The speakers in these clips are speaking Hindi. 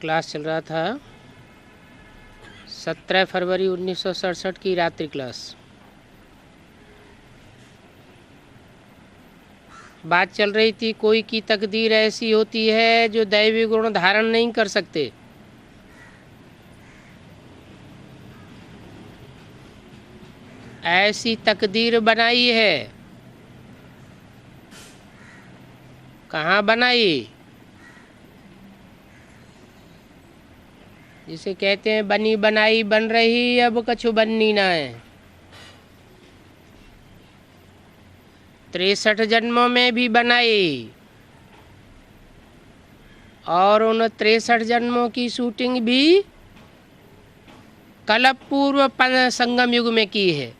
क्लास चल रहा था 17 फरवरी 1967 की रात्रि क्लास। बात चल रही थी कोई की तकदीर ऐसी होती है जो दैवी गुण धारण नहीं कर सकते। ऐसी तकदीर बनाई है। कहाँ बनाई? जिसे कहते हैं बनी बनाई बन रही, अब कछु बननी ना है। 63 जन्मों में भी बनाई और उन 63 जन्मों की शूटिंग भी कल्प पूर्व संगम युग में की है।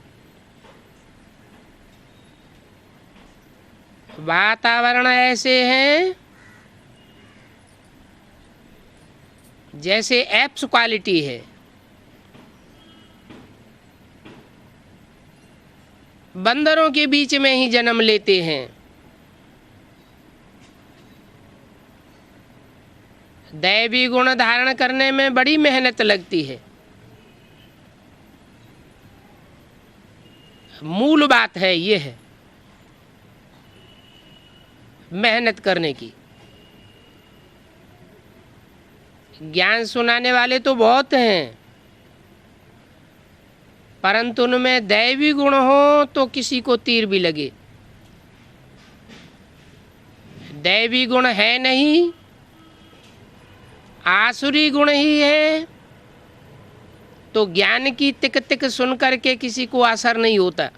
वातावरण ऐसे हैं जैसे एप्स क्वालिटी है। बंदरों के बीच में ही जन्म लेते हैं। दैवी गुण धारण करने में बड़ी मेहनत लगती है। मूल बात है ये है मेहनत करने की। ज्ञान सुनाने वाले तो बहुत हैं, परंतु उनमें दैवी गुण हो तो किसी को तीर भी लगे। दैवी गुण है नहीं, आसुरी गुण ही है, तो ज्ञान की तिक तिक सुन करके किसी को असर नहीं होता।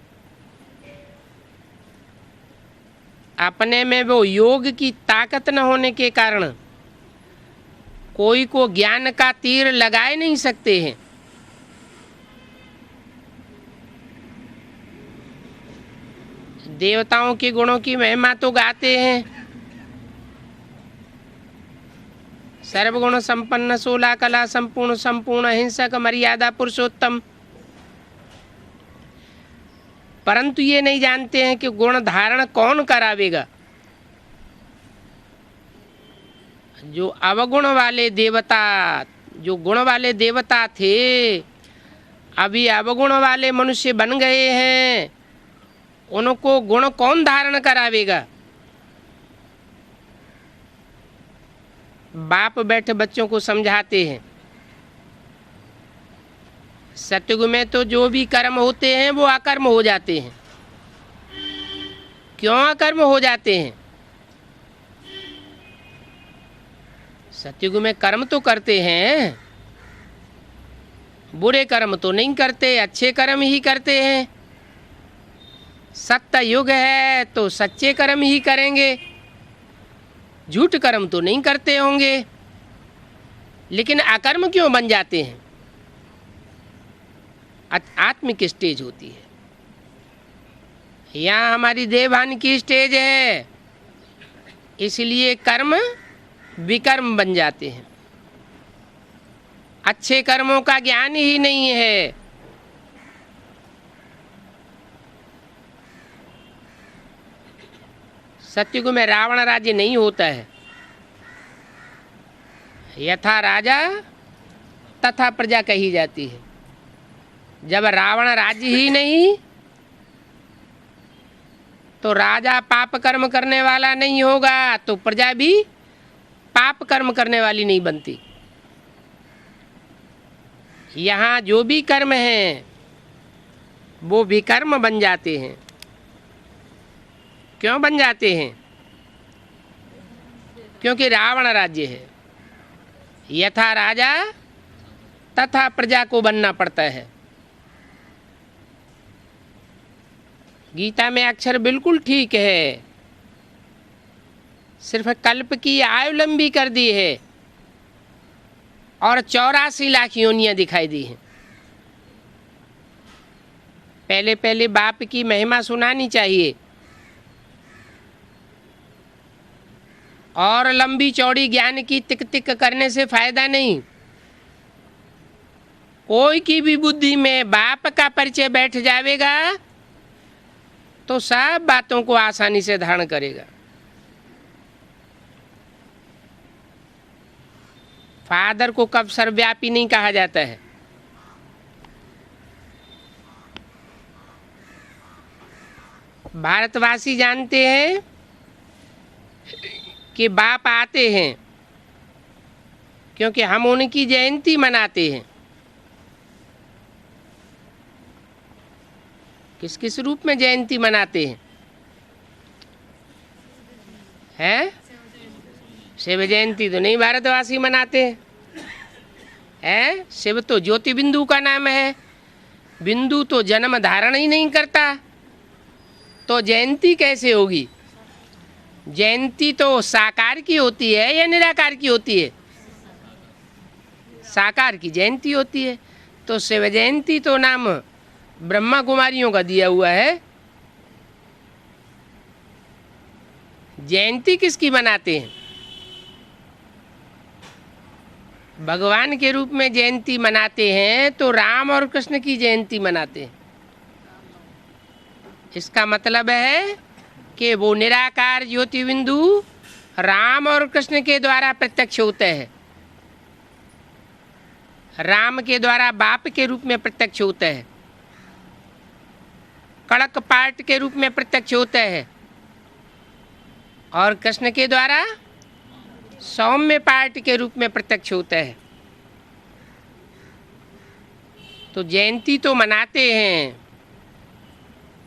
अपने में वो योग की ताकत न होने के कारण कोई को ज्ञान का तीर लगाए नहीं सकते हैं। देवताओं के गुणों की महिमा तो गाते हैं। सर्वगुण संपन्न 16 कला संपूर्ण संपूर्ण अहिंसक मर्यादा पुरुषोत्तम, परंतु ये नहीं जानते हैं कि गुण धारण कौन करावेगा। जो अवगुण वाले देवता, जो गुण वाले देवता थे, अभी अवगुण वाले मनुष्य बन गए हैं, उनको गुण कौन धारण करावेगा? बाप बैठे बच्चों को समझाते हैं। सतयुग में तो जो भी कर्म होते हैं वो अकर्म हो जाते हैं। क्यों अकर्म हो जाते हैं? सतयुग में कर्म तो करते हैं, बुरे कर्म तो नहीं करते, अच्छे कर्म ही करते हैं। सत्य युग है तो सच्चे कर्म ही करेंगे, झूठ कर्म तो नहीं करते होंगे। लेकिन अकर्म क्यों बन जाते हैं? आत्मिक स्टेज होती है। यहाँ हमारी देवभान की स्टेज है, इसलिए कर्म विकर्म बन जाते हैं। अच्छे कर्मों का ज्ञान ही नहीं है। सतयुग में रावण राज्य नहीं होता है। यथा राजा तथा प्रजा कही जाती है। जब रावण राज्य ही नहीं तो राजा पाप कर्म करने वाला नहीं होगा, तो प्रजा भी पाप कर्म करने वाली नहीं बनती। यहाँ जो भी कर्म हैं वो विकर्म बन जाते हैं। क्यों बन जाते हैं? क्योंकि रावण राज्य है। यथा राजा तथा प्रजा को बनना पड़ता है। गीता में अक्षर बिल्कुल ठीक है, सिर्फ कल्प की आयु लंबी कर दी है और 84 लाख योनियां दिखाई दी हैं। पहले पहले बाप की महिमा सुनानी चाहिए और लंबी चौड़ी ज्ञान की तिक तिक करने से फायदा नहीं। कोई की भी बुद्धि में बाप का परिचय बैठ जाएगा तो सब बातों को आसानी से धारण करेगा। फादर को कब सर्वव्यापी नहीं कहा जाता है? भारतवासी जानते हैं कि बाप आते हैं क्योंकि हम उनकी जयंती मनाते हैं। किस किस रूप में जयंती मनाते हैं? हैं? शिव जयंती तो नहीं भारतवासी मनाते हैं। शिव तो ज्योति बिंदु का नाम है, बिंदु तो जन्म धारण ही नहीं करता, तो जयंती कैसे होगी? जयंती तो साकार की होती है या निराकार की होती है? साकार की जयंती होती है। तो शिव जयंती तो नाम ब्रह्मा कुमारियों का दिया हुआ है। जयंती किसकी मनाते हैं? भगवान के रूप में जयंती मनाते हैं तो राम और कृष्ण की जयंती मनाते हैं। इसका मतलब है कि वो निराकार ज्योति बिंदु राम और कृष्ण के द्वारा प्रत्यक्ष होता है। राम के द्वारा बाप के रूप में प्रत्यक्ष होता है, कड़क पाठ के रूप में प्रत्यक्ष होता है, और कृष्ण के द्वारा सौम्य पाठ के रूप में प्रत्यक्ष होता है। तो जयंती तो मनाते हैं,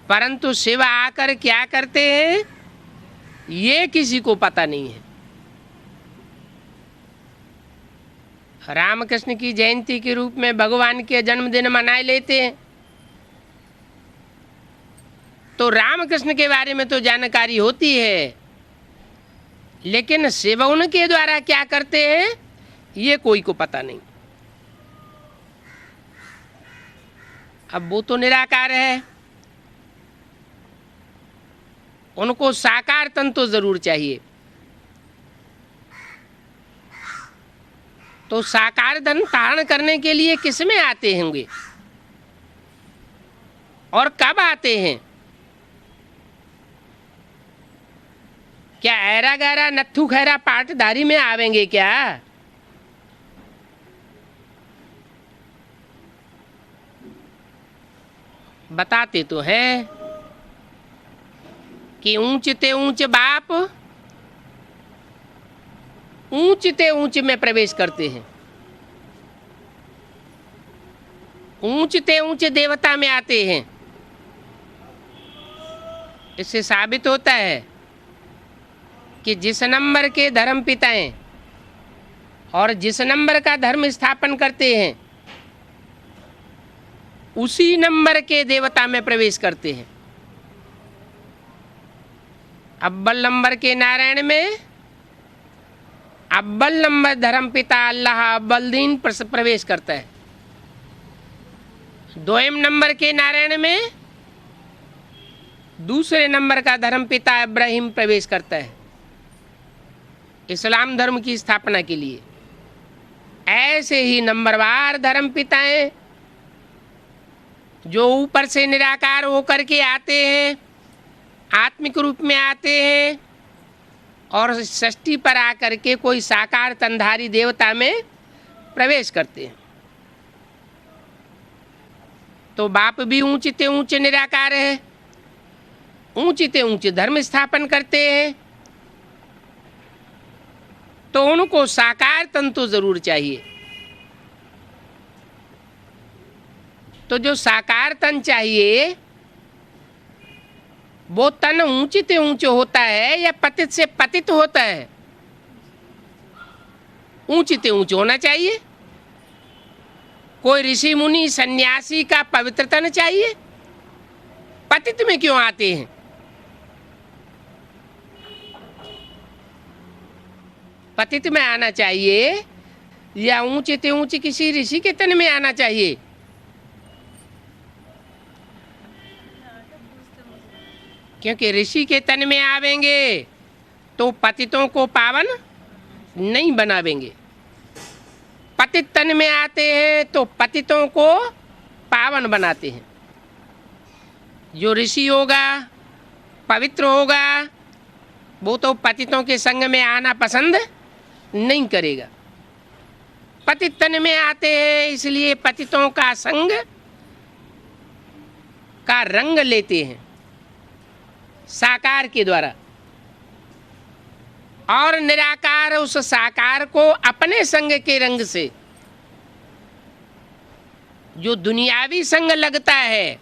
परंतु शिव आकर क्या करते हैं ये किसी को पता नहीं है। रामकृष्ण की जयंती के रूप में भगवान के जन्मदिन मनाए लेते हैं, तो रामकृष्ण के बारे में तो जानकारी होती है, लेकिन शिव उनके द्वारा क्या करते हैं ये कोई को पता नहीं। अब वो तो निराकार है, उनको साकार तन तो जरूर चाहिए। तो साकार धन धारण करने के लिए किस में आते होंगे और कब आते हैं? क्या ऐरा गैरा नत्थु खैरा पाटधारी में आवेंगे क्या? बताते तो हैं कि ऊंचते ऊंच बाप ऊंचते ऊंच में प्रवेश करते हैं, ऊंचते ऊंच देवता में आते हैं। इससे साबित होता है कि जिस नंबर के धर्म पिताएं और जिस नंबर का धर्म स्थापन करते हैं उसी नंबर के देवता में प्रवेश करते हैं। अव्वल नंबर के नारायण में अव्वल नंबर धर्म पिता अल्लाह अव्वल दिन प्रवेश करता है। द्वयम नंबर के नारायण में दूसरे नंबर का धर्म पिता इब्राहिम प्रवेश करता है इस्लाम धर्म की स्थापना के लिए। ऐसे ही नंबरवार धर्म पिताएं जो ऊपर से निराकार होकर के आते हैं, आत्मिक रूप में आते हैं और षष्ठी पर आकर के कोई साकार तनधारी देवता में प्रवेश करते हैं। तो बाप भी ऊंचते ऊंचे निराकार है, ऊंचते ऊंचे धर्म स्थापन करते हैं, तो उनको साकार तन तो जरूर चाहिए। तो जो साकार तन चाहिए वो तन ऊंचते ऊंचे होता है या पतित से पतित होता है? ऊंचते ऊंचे होना चाहिए। कोई ऋषि मुनि सन्यासी का पवित्र तन चाहिए, पतित में क्यों आते हैं? पतित में आना चाहिए या ऊंचते ऊंचे किसी ऋषि के तन में आना चाहिए? क्योंकि ऋषि के तन में आवेंगे तो पतितों को पावन नहीं बनावेंगे, पतित तन में आते हैं तो पतितों को पावन बनाते हैं। जो ऋषि होगा पवित्र होगा वो तो पतितों के संग में आना पसंद नहीं करेगा। पतित तन में आते हैं, इसलिए पतितों का संग का रंग लेते हैं साकार के द्वारा, और निराकार उस साकार को अपने संग के रंग से, जो दुनियावी संग लगता है,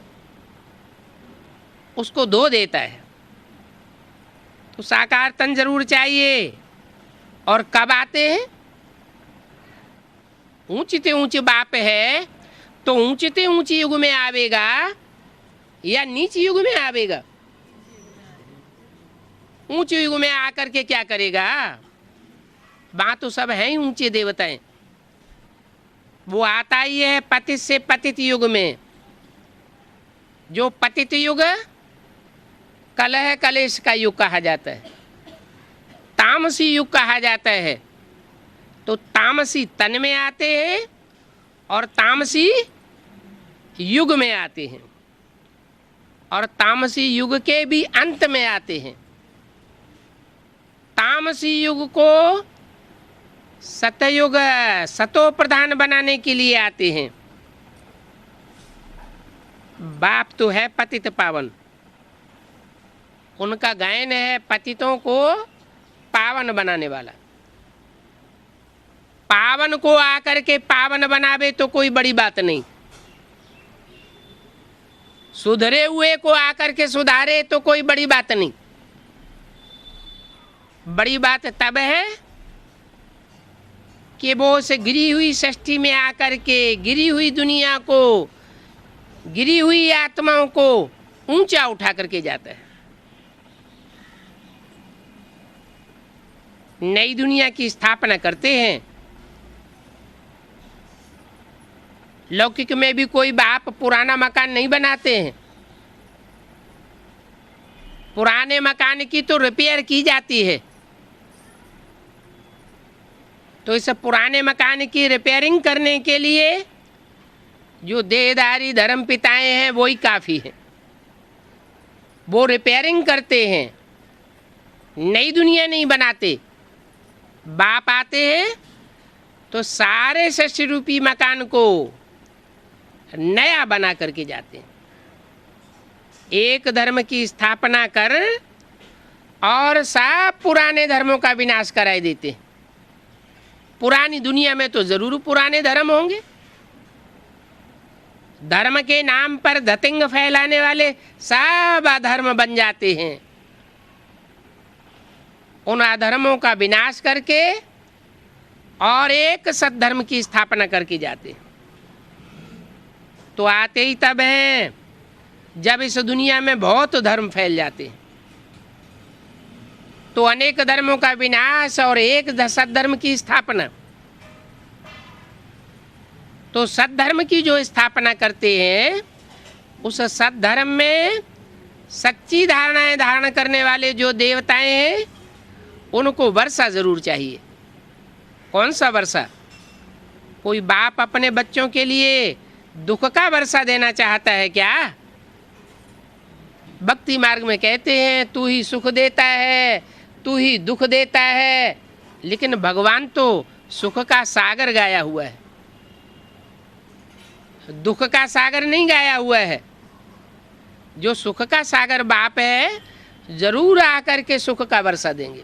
उसको धो देता है। तो साकार तन जरूर चाहिए। और कब आते हैं? ऊंचते ऊंचे बाप है तो ऊंचते ऊंचे युग में आवेगा या नीचे युग में आवेगा? ऊंचे युग में आकर के क्या करेगा? वहां तो सब हैं ही ऊंचे देवताएं। वो आता ही है पतित से पतित युग में। जो पतित युग कलह कलेश का युग कहा जाता है, तामसी युग कहा जाता है। तो तामसी तन में आते हैं और तामसी युग में आते हैं, और तामसी युग के भी अंत में आते हैं। तामसी युग को सतयुग, सतो प्रधान बनाने के लिए आते हैं। बाप तो है पतित पावन, उनका गायन है पतितों को पावन बनाने वाला। पावन को आकर के पावन बनावे तो कोई बड़ी बात नहीं, सुधरे हुए को आकर के सुधारे तो कोई बड़ी बात नहीं। बड़ी बात तब है कि वो उस गिरी हुई सृष्टि में आकर के गिरी हुई दुनिया को, गिरी हुई आत्माओं को ऊंचा उठा करके जाता है। नई दुनिया की स्थापना करते हैं। लौकिक में भी कोई बाप पुराना मकान नहीं बनाते हैं। पुराने मकान की तो रिपेयर की जाती है। तो इस पुराने मकान की रिपेयरिंग करने के लिए जो देहधारी धर्म पिताएं हैं वही काफ़ी है। वो रिपेयरिंग करते हैं, नई दुनिया नहीं बनाते। बाप आते हैं तो सारे सृष्टि रूपी मकान को नया बना करके जाते हैं। एक धर्म की स्थापना कर और सब पुराने धर्मों का विनाश कराए देते हैं। पुरानी दुनिया में तो जरूर पुराने धर्म होंगे। धर्म के नाम पर धतिंग फैलाने वाले सब अधर्म बन जाते हैं। उन अधर्मों का विनाश करके और एक सद्धर्म की स्थापना करके जाते हैं। तो आते ही तब हैं जब इस दुनिया में बहुत धर्म फैल जाते हैं। तो अनेक धर्मों का विनाश और एक सद्धर्म की स्थापना। तो सद्धर्म की जो स्थापना करते हैं, उस सद्धर्म में सच्ची धारणाएं धारण करने वाले जो देवताएं हैं, उनको वर्षा जरूर चाहिए। कौन सा वर्षा? कोई बाप अपने बच्चों के लिए दुख का वर्षा देना चाहता है क्या? भक्ति मार्ग में कहते हैं तू ही सुख देता है, तू ही दुख देता है। लेकिन भगवान तो सुख का सागर गाया हुआ है, दुख का सागर नहीं गाया हुआ है। जो सुख का सागर बाप है, जरूर आकर के सुख का वर्षा देंगे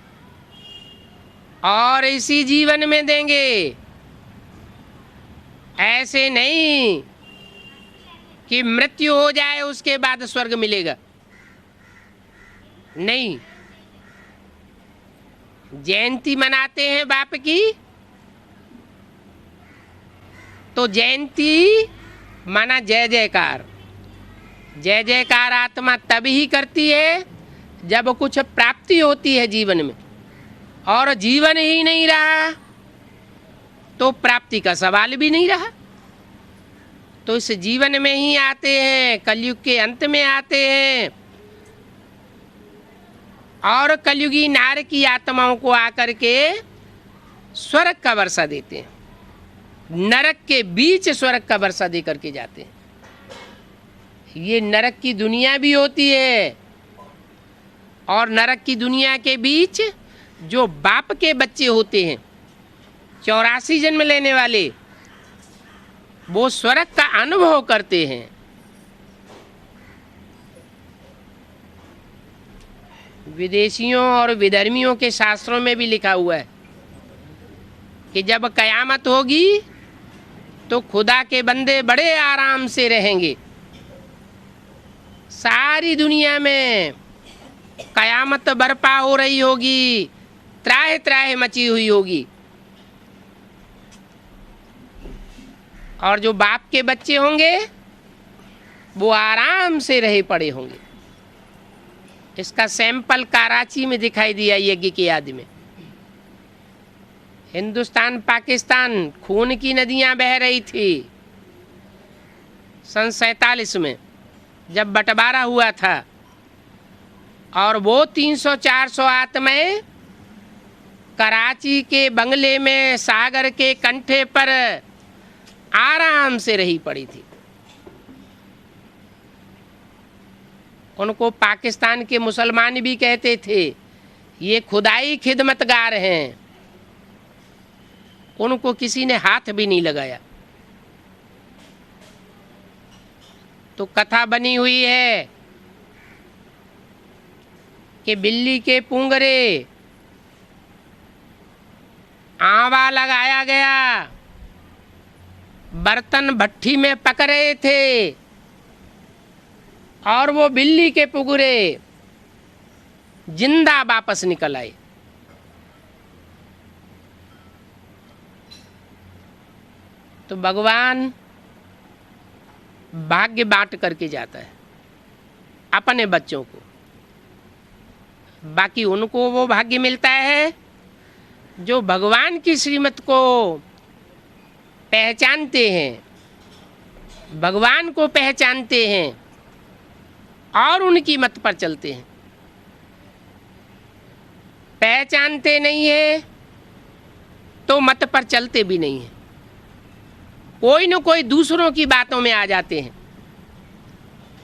और इसी जीवन में देंगे। ऐसे नहीं कि मृत्यु हो जाए उसके बाद स्वर्ग मिलेगा, नहीं। जयंती मनाते हैं बाप की, तो जयंती माना जय जयकार। जय जयकार आत्मा तब ही करती है जब कुछ प्राप्ति होती है जीवन में, और जीवन ही नहीं रहा तो प्राप्ति का सवाल भी नहीं रहा। तो इस जीवन में ही आते हैं, कलयुग के अंत में आते हैं और कलयुगी नार की आत्माओं को आकर के स्वर्ग का वर्षा देते हैं। नरक के बीच स्वर्ग का वर्षा दे करके जाते हैं। ये नरक की दुनिया भी होती है, और नरक की दुनिया के बीच जो बाप के बच्चे होते हैं, 84 जन्म लेने वाले वो स्वर्ग का अनुभव करते हैं। विदेशियों और विधर्मियों के शास्त्रों में भी लिखा हुआ है कि जब कयामत होगी तो खुदा के बंदे बड़े आराम से रहेंगे। सारी दुनिया में कयामत बर्पा हो रही होगी, त्राहे त्राहे मची हुई होगी, और जो बाप के बच्चे होंगे वो आराम से रहे पड़े होंगे। इसका सैंपल कराची में दिखाई दिया यज्ञ की याद में। हिंदुस्तान पाकिस्तान खून की नदियां बह रही थी सन 47 में जब बंटवारा हुआ था, और वो 300-400 आत्माएं कराची के बंगले में सागर के कंठे पर आराम से रही पड़ी थी। उनको पाकिस्तान के मुसलमान भी कहते थे ये खुदाई खिदमतगार हैं। उनको किसी ने हाथ भी नहीं लगाया। तो कथा बनी हुई है कि बिल्ली के पूंगरे आवा लगाया गया, बर्तन भट्ठी में पक रहे थे, और वो बिल्ली के पुगरे जिंदा वापस निकल आए। तो भगवान भाग्य बांट करके जाता है अपने बच्चों को। बाकी उनको वो भाग्य मिलता है जो भगवान की श्रीमत को पहचानते हैं, भगवान को पहचानते हैं और उनकी मत पर चलते हैं। पहचानते नहीं है तो मत पर चलते भी नहीं है। कोई न कोई दूसरों की बातों में आ जाते हैं,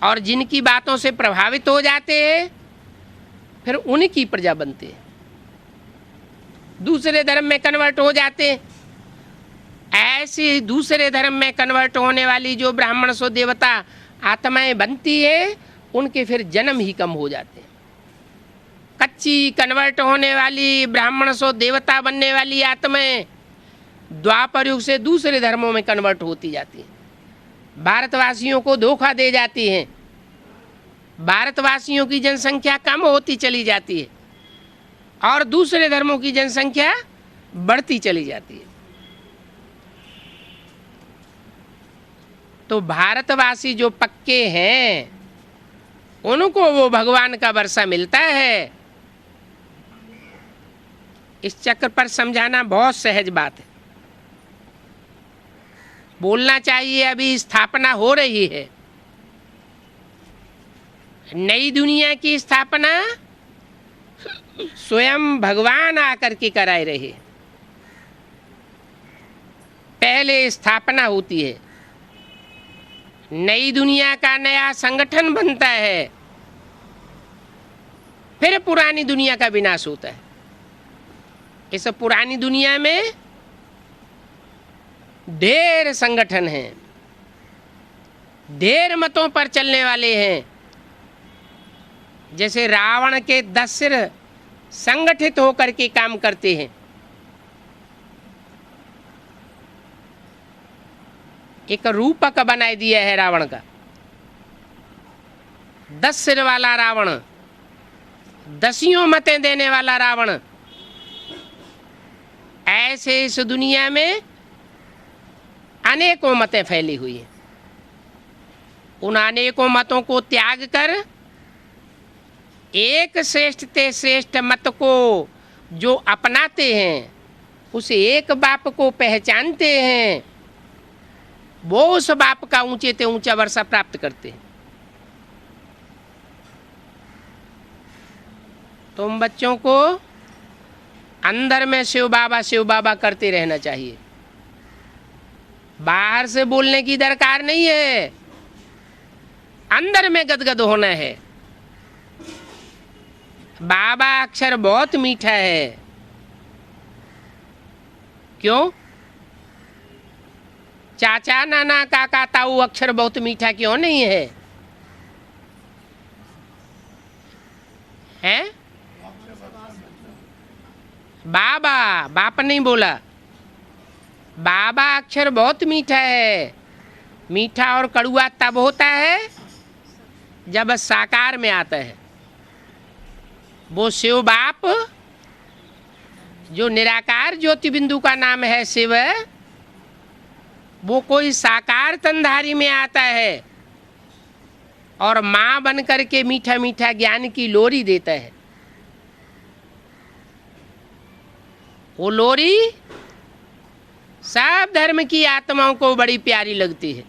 और जिनकी बातों से प्रभावित हो जाते हैं फिर उनकी प्रजा बनते हैं, दूसरे धर्म में कन्वर्ट हो जाते हैं। ऐसी दूसरे धर्म में कन्वर्ट होने वाली जो ब्राह्मण सो देवता आत्माएं बनती है, उनके फिर जन्म ही कम हो जाते हैं। कच्ची कन्वर्ट होने वाली ब्राह्मण सो देवता बनने वाली आत्माएं द्वापर युग से दूसरे धर्मों में कन्वर्ट होती जाती हैं, भारतवासियों को धोखा दे जाती हैं, भारतवासियों की जनसंख्या कम होती चली जाती है और दूसरे धर्मों की जनसंख्या बढ़ती चली जाती है। तो भारतवासी जो पक्के हैं उनको वो भगवान का वर्षा मिलता है। इस चक्र पर समझाना बहुत सहज बात है। बोलना चाहिए अभी स्थापना हो रही है, नई दुनिया की स्थापना स्वयं भगवान आकर के कराए रहे। पहले स्थापना होती है, नई दुनिया का नया संगठन बनता है, फिर पुरानी दुनिया का विनाश होता है। इस पुरानी दुनिया में ढेर संगठन हैं, ढेर मतों पर चलने वाले हैं। जैसे रावण के 10 सिर संगठित होकर के काम करते हैं। एक रूपक बनाए दिया है रावण का, 10 सिर वाला रावण, 10 मतें देने वाला रावण। ऐसे इस दुनिया में अनेकों मतें फैली हुई हैं। उन अनेकों मतों को त्याग कर एक श्रेष्ठ ते श्रेष्ठ मत को जो अपनाते हैं, उस एक बाप को पहचानते हैं, वो उस बाप का ऊंचे ते ऊंचा वर्षा प्राप्त करते हैं। तुम बच्चों को अंदर में शिव बाबा करते रहना चाहिए। बाहर से बोलने की दरकार नहीं है, अंदर में गदगद होना है। बाबा अक्षर बहुत मीठा है, क्यों? चाचा नाना काका ताऊ अक्षर बहुत मीठा क्यों नहीं है? हैं? बाबा, बाप नहीं बोला, बाबा अक्षर बहुत मीठा है। मीठा और कड़ुआ तब होता है जब साकार में आता है। वो शिव बाप जो निराकार ज्योति बिंदु का नाम है शिव, वो कोई साकार तनधारी में आता है और माँ बन करके मीठा मीठा ज्ञान की लोरी देता है। वो लोरी सब धर्म की आत्माओं को बड़ी प्यारी लगती है।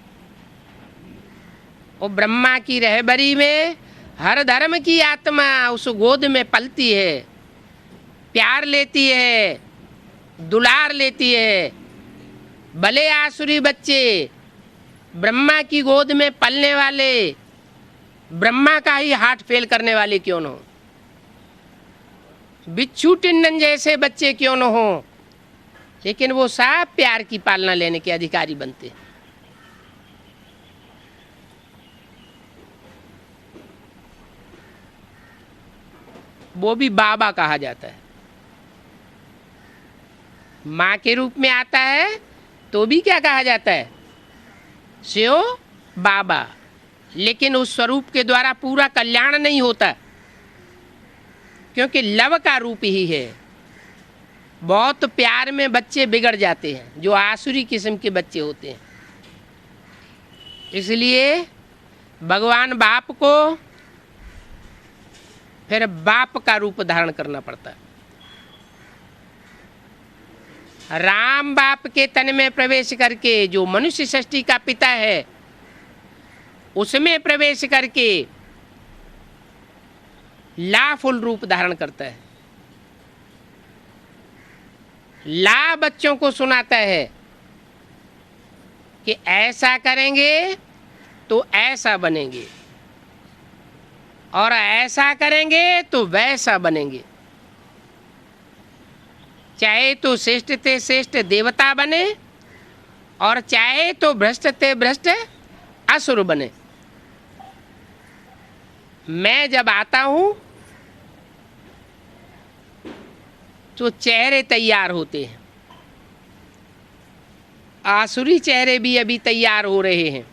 वो ब्रह्मा की रहबरी में हर धर्म की आत्मा उस गोद में पलती है, प्यार लेती है, दुलार लेती है। भले आसुरी बच्चे ब्रह्मा की गोद में पलने वाले ब्रह्मा का ही हार्ट फेल करने वाले क्यों न हो, बिच्छू टिंडन जैसे बच्चे क्यों न हो, लेकिन वो सब प्यार की पालना लेने के अधिकारी बनते हैं। वो भी बाबा कहा जाता है। माँ के रूप में आता है तो भी क्या कहा जाता है? शिव बाबा। लेकिन उस स्वरूप के द्वारा पूरा कल्याण नहीं होता, क्योंकि लव का रूप ही है। बहुत प्यार में बच्चे बिगड़ जाते हैं, जो आसुरी किस्म के बच्चे होते हैं। इसलिए भगवान बाप को फिर बाप का रूप धारण करना पड़ता है। राम बाप के तन में प्रवेश करके जो मनुष्य सृष्टि का पिता है, उसमें प्रवेश करके लाफुल रूप धारण करता है। ला बच्चों को सुनाता है कि ऐसा करेंगे तो ऐसा बनेंगे, और ऐसा करेंगे तो वैसा बनेंगे। चाहे तो श्रेष्ठ ते श्रेष्ठ देवता बने, और चाहे तो भ्रष्ट ते भ्रष्ट असुर बने। मैं जब आता हूं तो चेहरे तैयार होते हैं। आसुरी चेहरे भी अभी तैयार हो रहे हैं,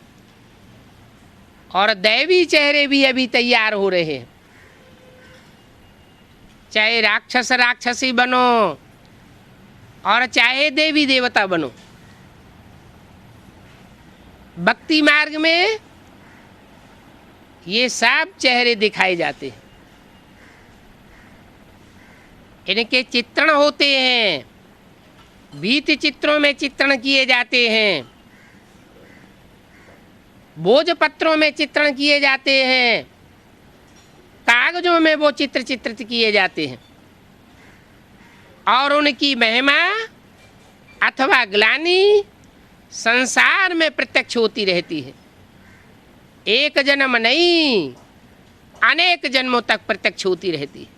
और दैवी चेहरे भी अभी तैयार हो रहे हैं। चाहे राक्षस राक्षसी बनो और चाहे देवी देवता बनो, भक्ति मार्ग में ये सब चेहरे दिखाए जाते हैं। इनके चित्रण होते हैं, भीत चित्रों में चित्रण किए जाते हैं, भोजपत्रों में चित्रण किए जाते हैं, कागजों में वो चित्र चित्रित किए जाते हैं, और उनकी महिमा अथवा ग्लानि संसार में प्रत्यक्ष होती रहती है। एक जन्म नहीं, अनेक जन्मों तक प्रत्यक्ष होती रहती है।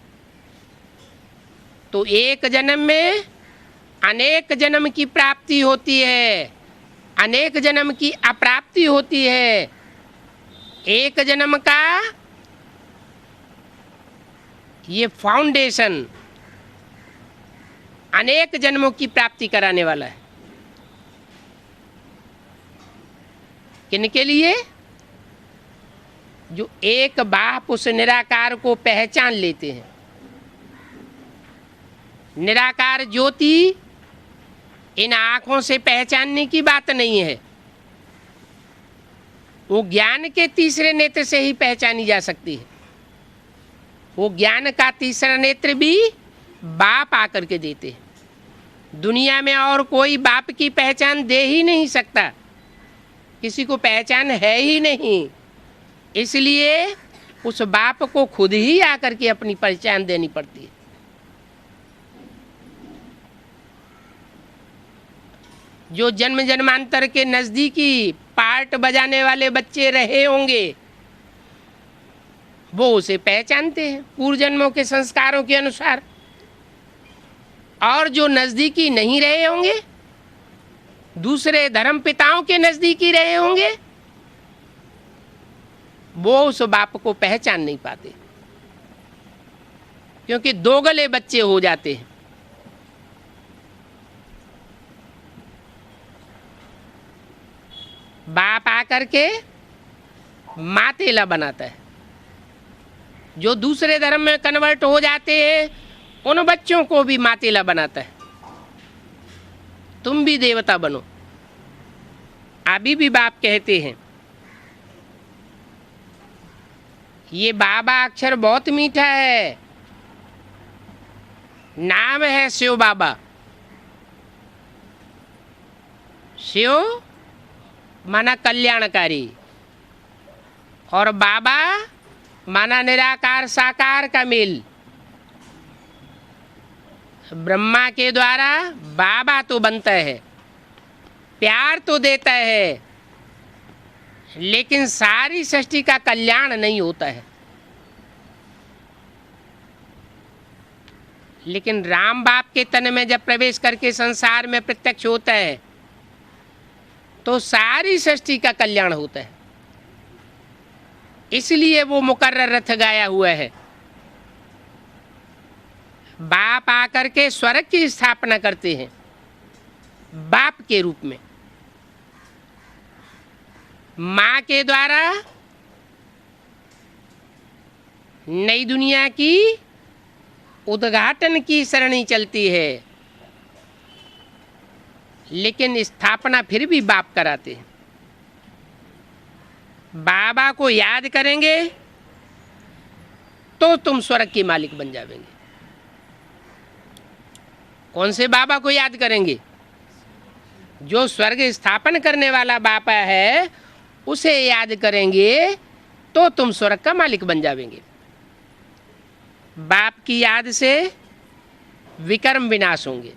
तो एक जन्म में अनेक जन्म की प्राप्ति होती है, अनेक जन्म की अप्राप्ति होती है। एक जन्म का ये फाउंडेशन अनेक जन्मों की प्राप्ति कराने वाला है। किनके लिए? जो एक बाप उस निराकार को पहचान लेते हैं। निराकार ज्योति इन आँखों से पहचानने की बात नहीं है, वो ज्ञान के तीसरे नेत्र से ही पहचानी जा सकती है। वो ज्ञान का तीसरा नेत्र भी बाप आकर के देते हैं। दुनिया में और कोई बाप की पहचान दे ही नहीं सकता, किसी को पहचान है ही नहीं। इसलिए उस बाप को खुद ही आकर के अपनी पहचान देनी पड़ती है। जो जन्म जन्मांतर के नजदीकी पार्ट बजाने वाले बच्चे रहे होंगे, वो उसे पहचानते हैं पूर्व जन्मों के संस्कारों के अनुसार। और जो नजदीकी नहीं रहे होंगे, दूसरे धर्म पिताओं के नजदीक ही रहे होंगे, वो उस बाप को पहचान नहीं पाते, क्योंकि दोगले बच्चे हो जाते हैं। बाप आकर के मातेला बनाता है। जो दूसरे धर्म में कन्वर्ट हो जाते हैं उन बच्चों को भी मातेला बनाता है, तुम भी देवता बनो। अभी भी बाप कहते हैं, ये बाबा अक्षर बहुत मीठा है, नाम है शिव बाबा। शिव माना कल्याणकारी और बाबा माना निराकार साकार का मेल। ब्रह्मा के द्वारा बाबा तो बनता है, प्यार तो देता है, लेकिन सारी सृष्टि का कल्याण नहीं होता है। लेकिन राम बाप के तन में जब प्रवेश करके संसार में प्रत्यक्ष होता है तो सारी सृष्टि का कल्याण होता है। इसलिए वो मुकर्रर रथ गाया हुआ है। बाप आकर के स्वर्ग की स्थापना करते हैं बाप के रूप में। माँ के द्वारा नई दुनिया की उद्घाटन की सरणी चलती है, लेकिन स्थापना फिर भी बाप कराते हैं। बाबा को याद करेंगे तो तुम स्वर्ग के मालिक बन जाएंगे। कौन से बाबा को याद करेंगे? जो स्वर्ग स्थापन करने वाला बाबा है उसे याद करेंगे तो तुम स्वर्ग का मालिक बन जाएंगे। बाप की याद से विकर्म विनाश होंगे।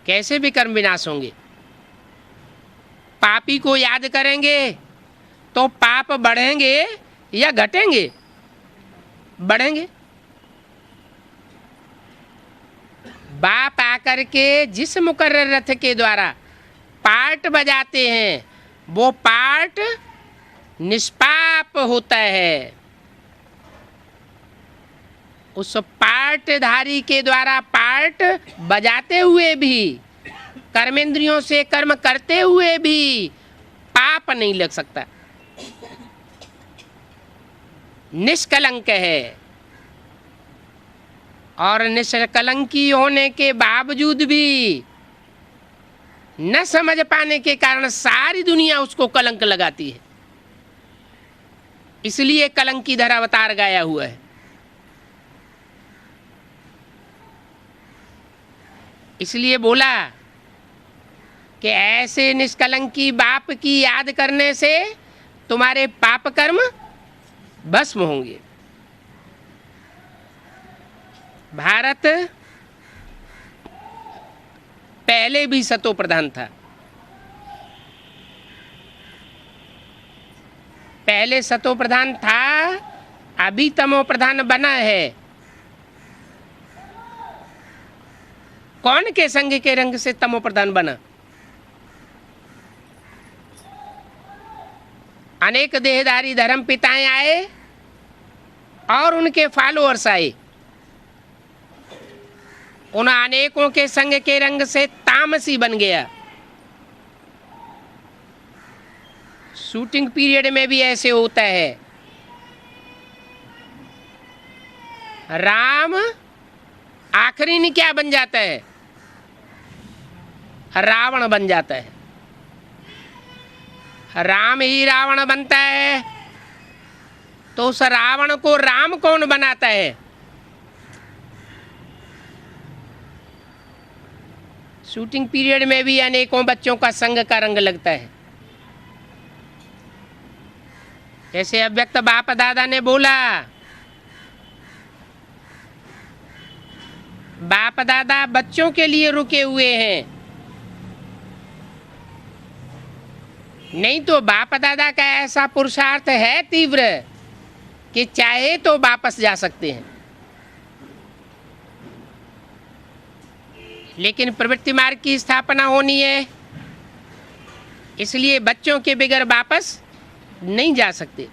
कैसे विकर्म विनाश होंगे? पापी को याद करेंगे तो पाप बढ़ेंगे या घटेंगे? बढ़ेंगे। बाप आकर के जिस मुकर्रर रथ के द्वारा पार्ट बजाते हैं वो पार्ट निष्पाप होता है। उस पार्टधारी के द्वारा पार्ट बजाते हुए भी, कर्मेंद्रियों से कर्म करते हुए भी पाप नहीं लग सकता, निष्कलंक है। और निष्कलंकी होने के बावजूद भी न समझ पाने के कारण सारी दुनिया उसको कलंक लगाती है। इसलिए कलंकीधर अवतार गाया हुआ है। इसलिए बोला कि ऐसे निष्कलंकी बाप की याद करने से तुम्हारे पाप कर्म भस्म होंगे। भारत पहले भी सतो प्रधान था। पहले सतो प्रधान था, अभी तमो प्रधान बना है। कौन के संग के रंग से तमो प्रधान बना? अनेक देहधारी धर्म पिताएं आए और उनके फॉलोअर्स आए। उन अनेकों के संग के रंग से तामसी बन गया। शूटिंग पीरियड में भी ऐसे होता है। राम आखिरी में क्या बन जाता है? रावण बन जाता है। राम ही रावण बनता है तो उस रावण को राम कौन बनाता है? शूटिंग पीरियड में भी अनेकों बच्चों का संग का रंग लगता है। जैसे अव्यक्त बाप दादा ने बोला, बाप दादा बच्चों के लिए रुके हुए हैं, नहीं तो बाप दादा का ऐसा पुरुषार्थ है तीव्र कि चाहे तो वापस जा सकते हैं। लेकिन प्रवृत्ति मार्ग की स्थापना होनी है, इसलिए बच्चों के बगैर वापस नहीं जा सकते।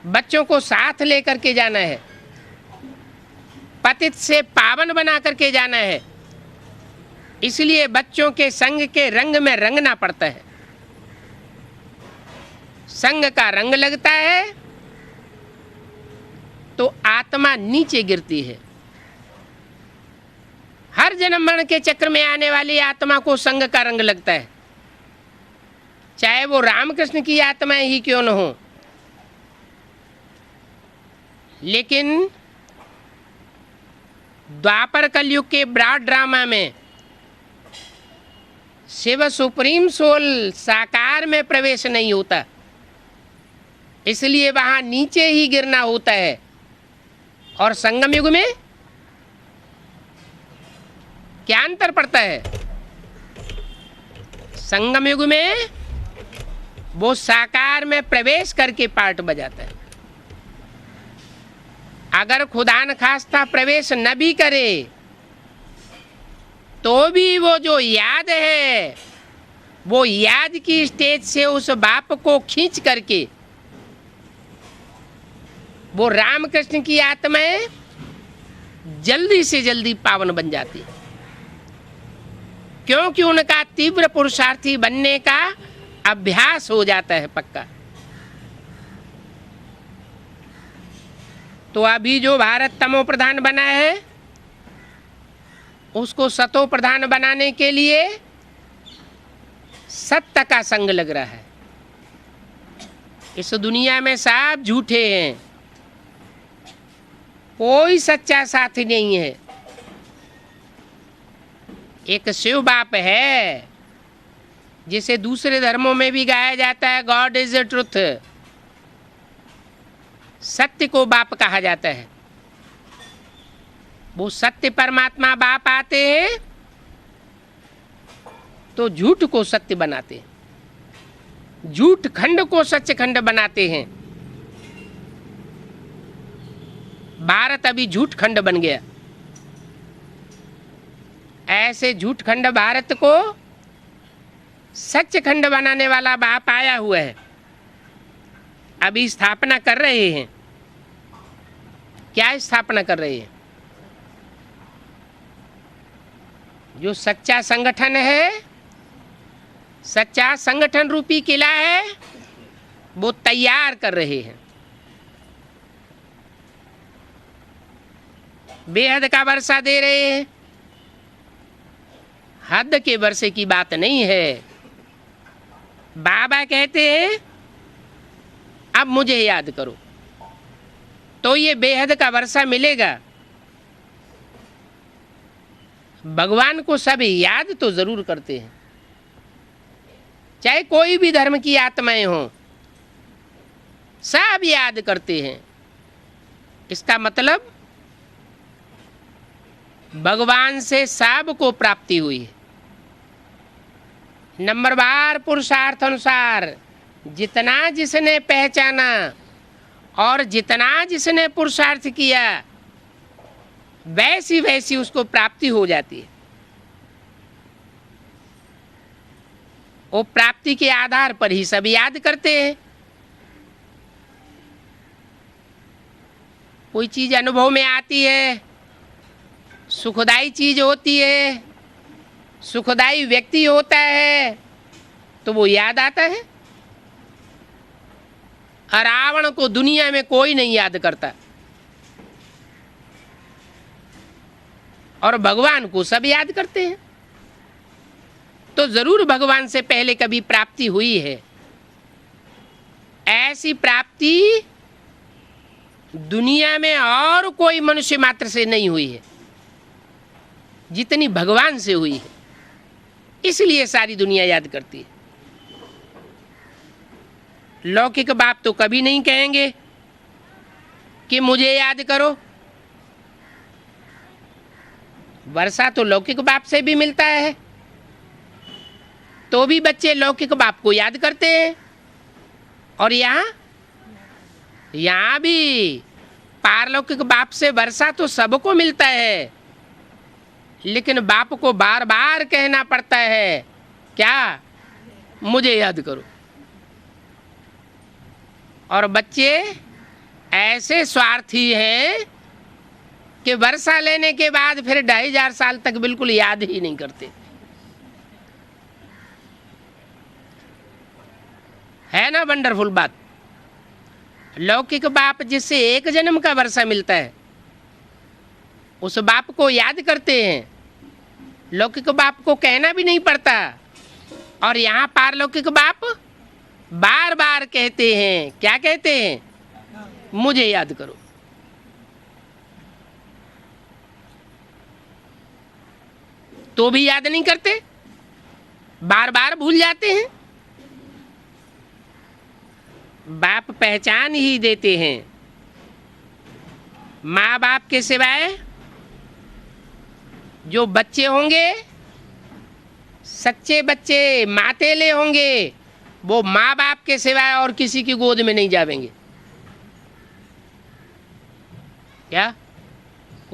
बच्चों को साथ लेकर के जाना है, पतित से पावन बना करके जाना है, इसलिए बच्चों के संग के रंग में रंगना पड़ता है। संग का रंग लगता है तो आत्मा नीचे गिरती है। हर जन्म मरण के चक्र में आने वाली आत्मा को संग का रंग लगता है, चाहे वो रामकृष्ण की आत्माएं ही क्यों न हो। लेकिन द्वापर कलयुग के ब्रॉड ड्रामा में शिव सुप्रीम सोल साकार में प्रवेश नहीं होता, इसलिए वहां नीचे ही गिरना होता है। और संगम युग में क्या अंतर पड़ता है? संगम युग में वो साकार में प्रवेश करके पार्ट बजाता है। अगर खुदा न खास्ता प्रवेश न भी करे तो भी वो जो याद है, वो याद की स्टेज से उस बाप को खींच करके वो रामकृष्ण की आत्माएं जल्दी से जल्दी पावन बन जाती, क्योंकि उनका तीव्र पुरुषार्थी बनने का अभ्यास हो जाता है पक्का। तो अभी जो भारत तमो प्रधान बना है, उसको सतो प्रधान बनाने के लिए सत्य का संग लग रहा है। इस दुनिया में सब झूठे हैं, कोई सच्चा साथी नहीं है। एक शिव बाप है जिसे दूसरे धर्मों में भी गाया जाता है, गॉड इज द ट्रुथ, सत्य को बाप कहा जाता है। वो सत्य परमात्मा बाप आते हैं तो झूठ को सत्य बनाते हैं, झूठ खंड को सच्च खंड बनाते हैं। भारत अभी झूठ खंड बन गया। ऐसे झूठ खंड भारत को सच खंड बनाने वाला बाप आया हुआ है, अभी स्थापना कर रहे हैं। क्या स्थापना कर रहे हैं? जो सच्चा संगठन है, सच्चा संगठन रूपी किला है, वो तैयार कर रहे हैं। बेहद का वर्षा दे रहे हैं, हद के वर्षे की बात नहीं है। बाबा कहते हैं अब मुझे याद करो, तो ये बेहद का वर्षा मिलेगा। भगवान को सब याद तो जरूर करते हैं, चाहे कोई भी धर्म की आत्माएं हों, सब याद करते हैं। इसका मतलब भगवान से सबको प्राप्ति हुई है। नंबरवार पुरुषार्थ अनुसार जितना जिसने पहचाना और जितना जिसने पुरुषार्थ किया, वैसी वैसी उसको प्राप्ति हो जाती है। वो प्राप्ति के आधार पर ही सब याद करते हैं। कोई चीज अनुभव में आती है, सुखदाई चीज होती है, सुखदाई व्यक्ति होता है, तो वो याद आता है। रावण को दुनिया में कोई नहीं याद करता, और भगवान को सब याद करते हैं। तो जरूर भगवान से पहले कभी प्राप्ति हुई है। ऐसी प्राप्ति दुनिया में और कोई मनुष्य मात्र से नहीं हुई है जितनी भगवान से हुई है, इसलिए सारी दुनिया याद करती है। लौकिक बाप तो कभी नहीं कहेंगे कि मुझे याद करो। वर्षा तो लौकिक बाप से भी मिलता है, तो भी बच्चे लौकिक बाप को याद करते हैं। और यहाँ भी पारलौकिक बाप से वर्षा तो सबको मिलता है, लेकिन बाप को बार बार कहना पड़ता है क्या, मुझे याद करो। और बच्चे ऐसे स्वार्थी हैं कि वर्षा लेने के बाद फिर 2500 साल तक बिल्कुल याद ही नहीं करते। है ना वंडरफुल बात। लौकिक बाप जिससे एक जन्म का वर्षा मिलता है उस बाप को याद करते हैं, लौकिक बाप को कहना भी नहीं पड़ता। और यहाँ पारलौकिक बाप बार बार कहते हैं, क्या कहते हैं, मुझे याद करो। तो भी याद नहीं करते, बार बार भूल जाते हैं। बाप पहचान ही देते हैं। माँ बाप के सिवाय जो बच्चे होंगे, सच्चे बच्चे मातेले होंगे, वो माँ बाप के सिवाय और किसी की गोद में नहीं जावेंगे। क्या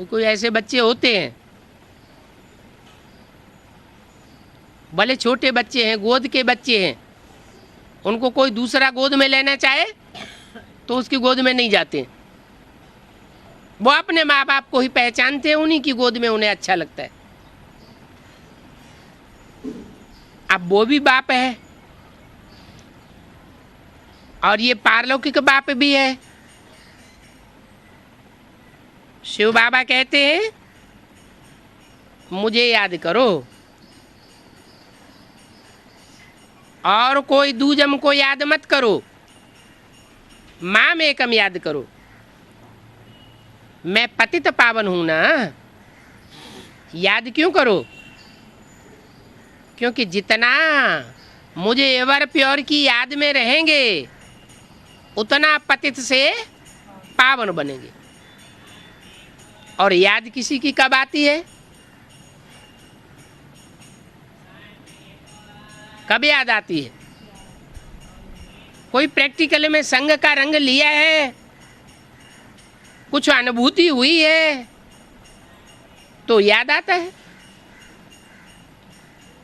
कोई ऐसे बच्चे होते हैं, भले छोटे बच्चे हैं, गोद के बच्चे हैं, उनको कोई दूसरा गोद में लेना चाहे तो उसकी गोद में नहीं जाते। वो अपने माँ बाप को ही पहचानते हैं, उन्हीं की गोद में उन्हें अच्छा लगता है। अब वो भी बाप है और ये पारलौकिक बाप भी है। शिव बाबा कहते हैं मुझे याद करो और कोई दूजम को याद मत करो, माम एकम याद करो। मैं पतित पावन हूं ना, याद क्यों करो? क्योंकि जितना मुझे एवर प्योर की याद में रहेंगे उतना पतित से पावन बनेंगे। और याद किसी की कब आती है, कब याद आती है? कोई प्रैक्टिकल में संग का रंग लिया है, कुछ अनुभूति हुई है तो याद आता है।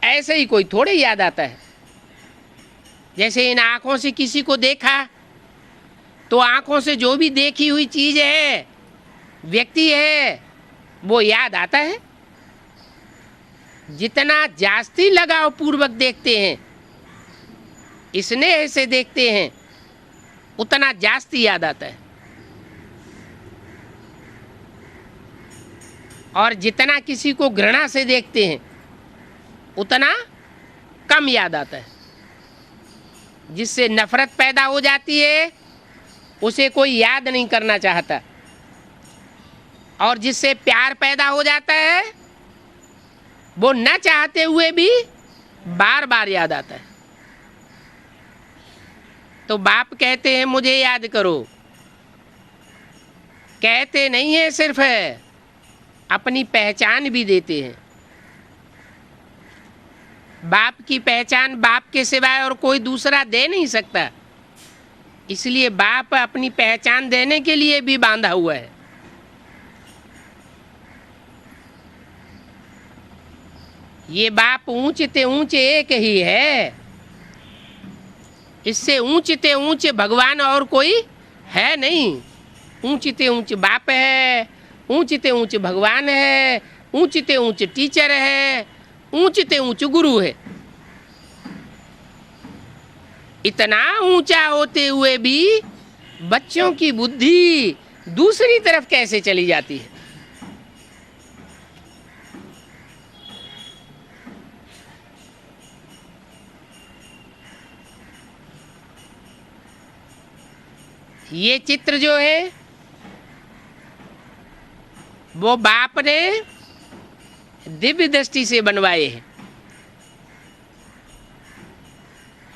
ऐसे ही कोई थोड़े याद आता है। जैसे इन आंखों से किसी को देखा तो आंखों से जो भी देखी हुई चीज है, व्यक्ति है, वो याद आता है। जितना जास्ती लगाव पूर्वक देखते हैं, स्नेह से देखते हैं, उतना जास्ती याद आता है। और जितना किसी को घृणा से देखते हैं उतना कम याद आता है। जिससे नफरत पैदा हो जाती है उसे कोई याद नहीं करना चाहता, और जिससे प्यार पैदा हो जाता है वो न चाहते हुए भी बार बार याद आता है। तो बाप कहते हैं मुझे याद करो, कहते नहीं है सिर्फ है, अपनी पहचान भी देते हैं। बाप की पहचान बाप के सिवाय और कोई दूसरा दे नहीं सकता, इसलिए बाप अपनी पहचान देने के लिए भी बांधा हुआ है। ये बाप ऊंचते ऊंचे एक ही है, इससे ऊंचते ऊंचे भगवान और कोई है नहीं। ऊंचते ऊंचे बाप है, ऊंचते ऊंचे भगवान है, ऊंचते ऊंचे टीचर है, ऊंचते ऊंचे गुरु है। इतना ऊंचा होते हुए भी बच्चों की बुद्धि दूसरी तरफ कैसे चली जाती है? ये चित्र जो है वो बाप ने दिव्य दृष्टि से बनवाए हैं।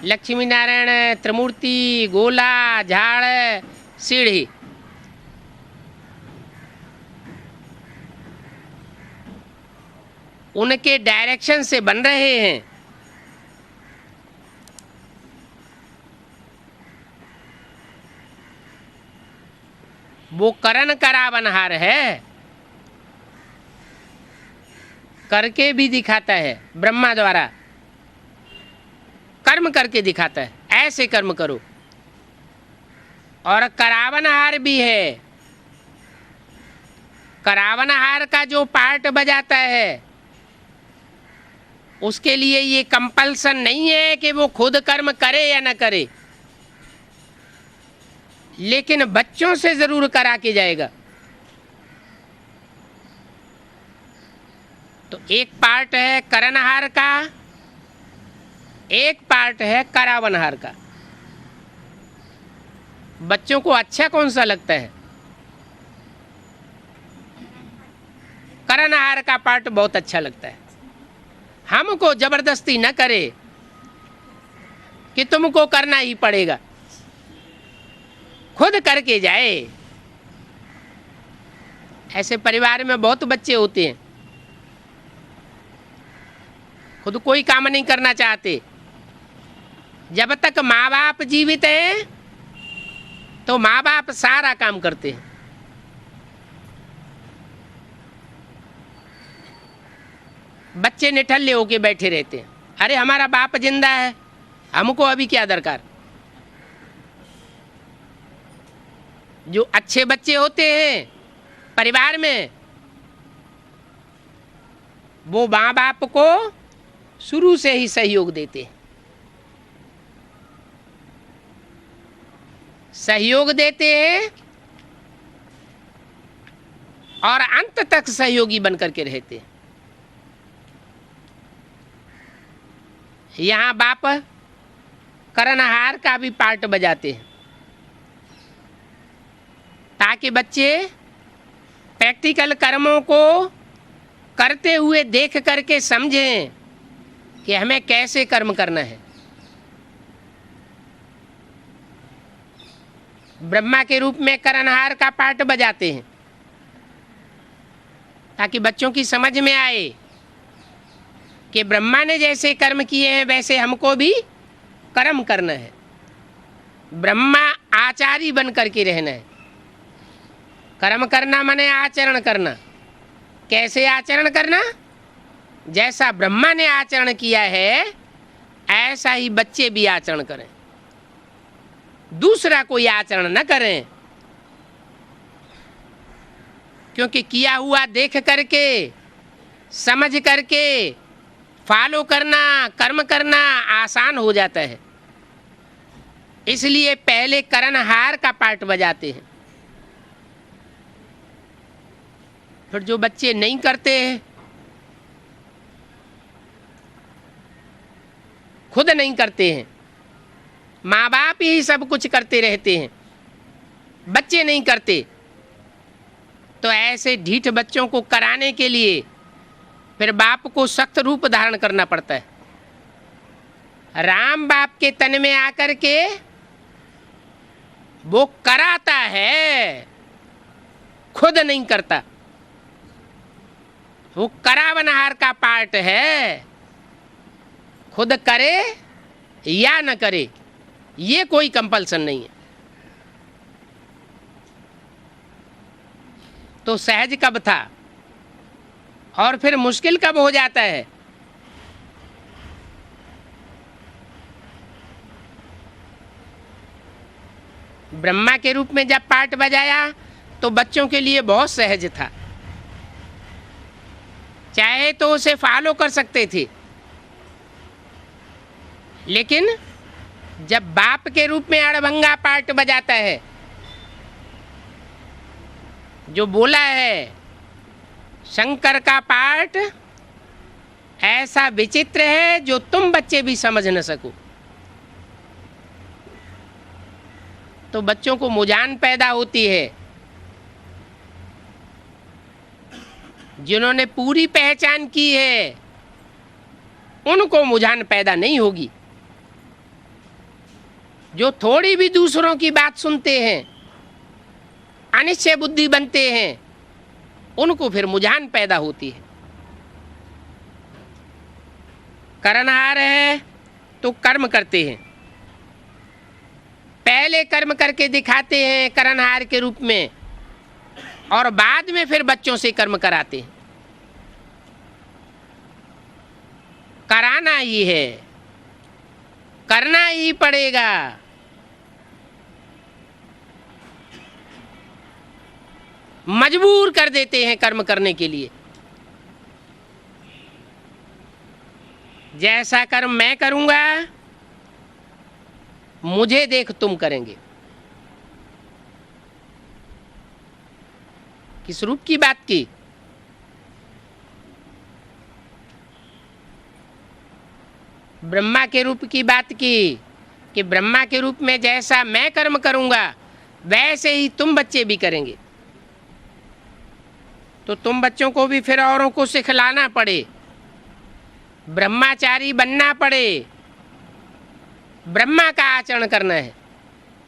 लक्ष्मी नारायण, त्रिमूर्ति, गोला, झाड़, सीढ़ी, उनके डायरेक्शन से बन रहे हैं। वो करण करावनहार है, करके भी दिखाता है। ब्रह्मा द्वारा कर्म करके दिखाता है, ऐसे कर्म करो। और करावनहार भी है। करावनहार का जो पार्ट बजाता है उसके लिए ये कंपल्सन नहीं है कि वो खुद कर्म करे या न करे, लेकिन बच्चों से जरूर करा के जाएगा। तो एक पार्ट है करनहार का, एक पार्ट है करावनहार का। बच्चों को अच्छा कौन सा लगता है? करनहार का पार्ट बहुत अच्छा लगता है। हमको जबरदस्ती न करे कि तुमको करना ही पड़ेगा, खुद करके जाए। ऐसे परिवार में बहुत बच्चे होते हैं, खुद कोई काम नहीं करना चाहते। जब तक माँ बाप जीवित हैं तो माँ बाप सारा काम करते हैं। बच्चे निठल्ले होके बैठे रहते हैं, अरे हमारा बाप जिंदा है, हमको अभी क्या दरकार। जो अच्छे बच्चे होते हैं परिवार में, वो माँ बाप को शुरू से ही सहयोग देते हैं। सहयोग देते हैं और अंत तक सहयोगी बनकर के रहते हैं। यहाँ बाप करनहार का भी पार्ट बजाते हैं ताकि बच्चे प्रैक्टिकल कर्मों को करते हुए देख करके समझें कि हमें कैसे कर्म करना है। ब्रह्मा के रूप में करनहार का पार्ट बजाते हैं ताकि बच्चों की समझ में आए कि ब्रह्मा ने जैसे कर्म किए हैं वैसे हमको भी कर्म करना है। ब्रह्मा आचारी बन करके रहना है। कर्म करना माने आचरण करना। कैसे आचरण करना? जैसा ब्रह्मा ने आचरण किया है ऐसा ही बच्चे भी आचरण करें, दूसरा कोई आचरण न करें। क्योंकि किया हुआ देख करके, समझ करके फॉलो करना, कर्म करना आसान हो जाता है। इसलिए पहले करनहार का पार्ट बजाते हैं। फिर जो बच्चे नहीं करते हैं, खुद नहीं करते हैं, माँ बाप ही सब कुछ करते रहते हैं, बच्चे नहीं करते, तो ऐसे ढीठ बच्चों को कराने के लिए फिर बाप को सख्त रूप धारण करना पड़ता है। राम बाप के तन में आकर के वो कराता है, खुद नहीं करता। वो करावनहार का पार्ट है, खुद करे या न करे ये कोई कंपल्सन नहीं है। तो सहज कब था और फिर मुश्किल कब हो जाता है? ब्रह्मा के रूप में जब पार्ट बजाया तो बच्चों के लिए बहुत सहज था, चाहे तो उसे फॉलो कर सकते थे। लेकिन जब बाप के रूप में अड़भंगा पार्ट बजाता है, जो बोला है शंकर का पार्ट ऐसा विचित्र है जो तुम बच्चे भी समझ न सको, तो बच्चों को मुझान पैदा होती है। जिन्होंने पूरी पहचान की है उनको मुझान पैदा नहीं होगी। जो थोड़ी भी दूसरों की बात सुनते हैं, अनिश्चय बुद्धि बनते हैं, उनको फिर मुझान पैदा होती है। करनहार है तो कर्म करते हैं, पहले कर्म करके दिखाते हैं करनहार के रूप में, और बाद में फिर बच्चों से कर्म कराते हैं। कराना ही है, करना ही पड़ेगा। मजबूर कर देते हैं कर्म करने के लिए। जैसा कर्म मैं करूंगा मुझे देख तुम करेंगे। किस रूप की बात की? ब्रह्मा के रूप की बात की कि ब्रह्मा के रूप में जैसा मैं कर्म करूंगा वैसे ही तुम बच्चे भी करेंगे। तो तुम बच्चों को भी फिर औरों को सिखलाना पड़े, ब्रह्माचारी बनना पड़े, ब्रह्मा का आचरण करना है,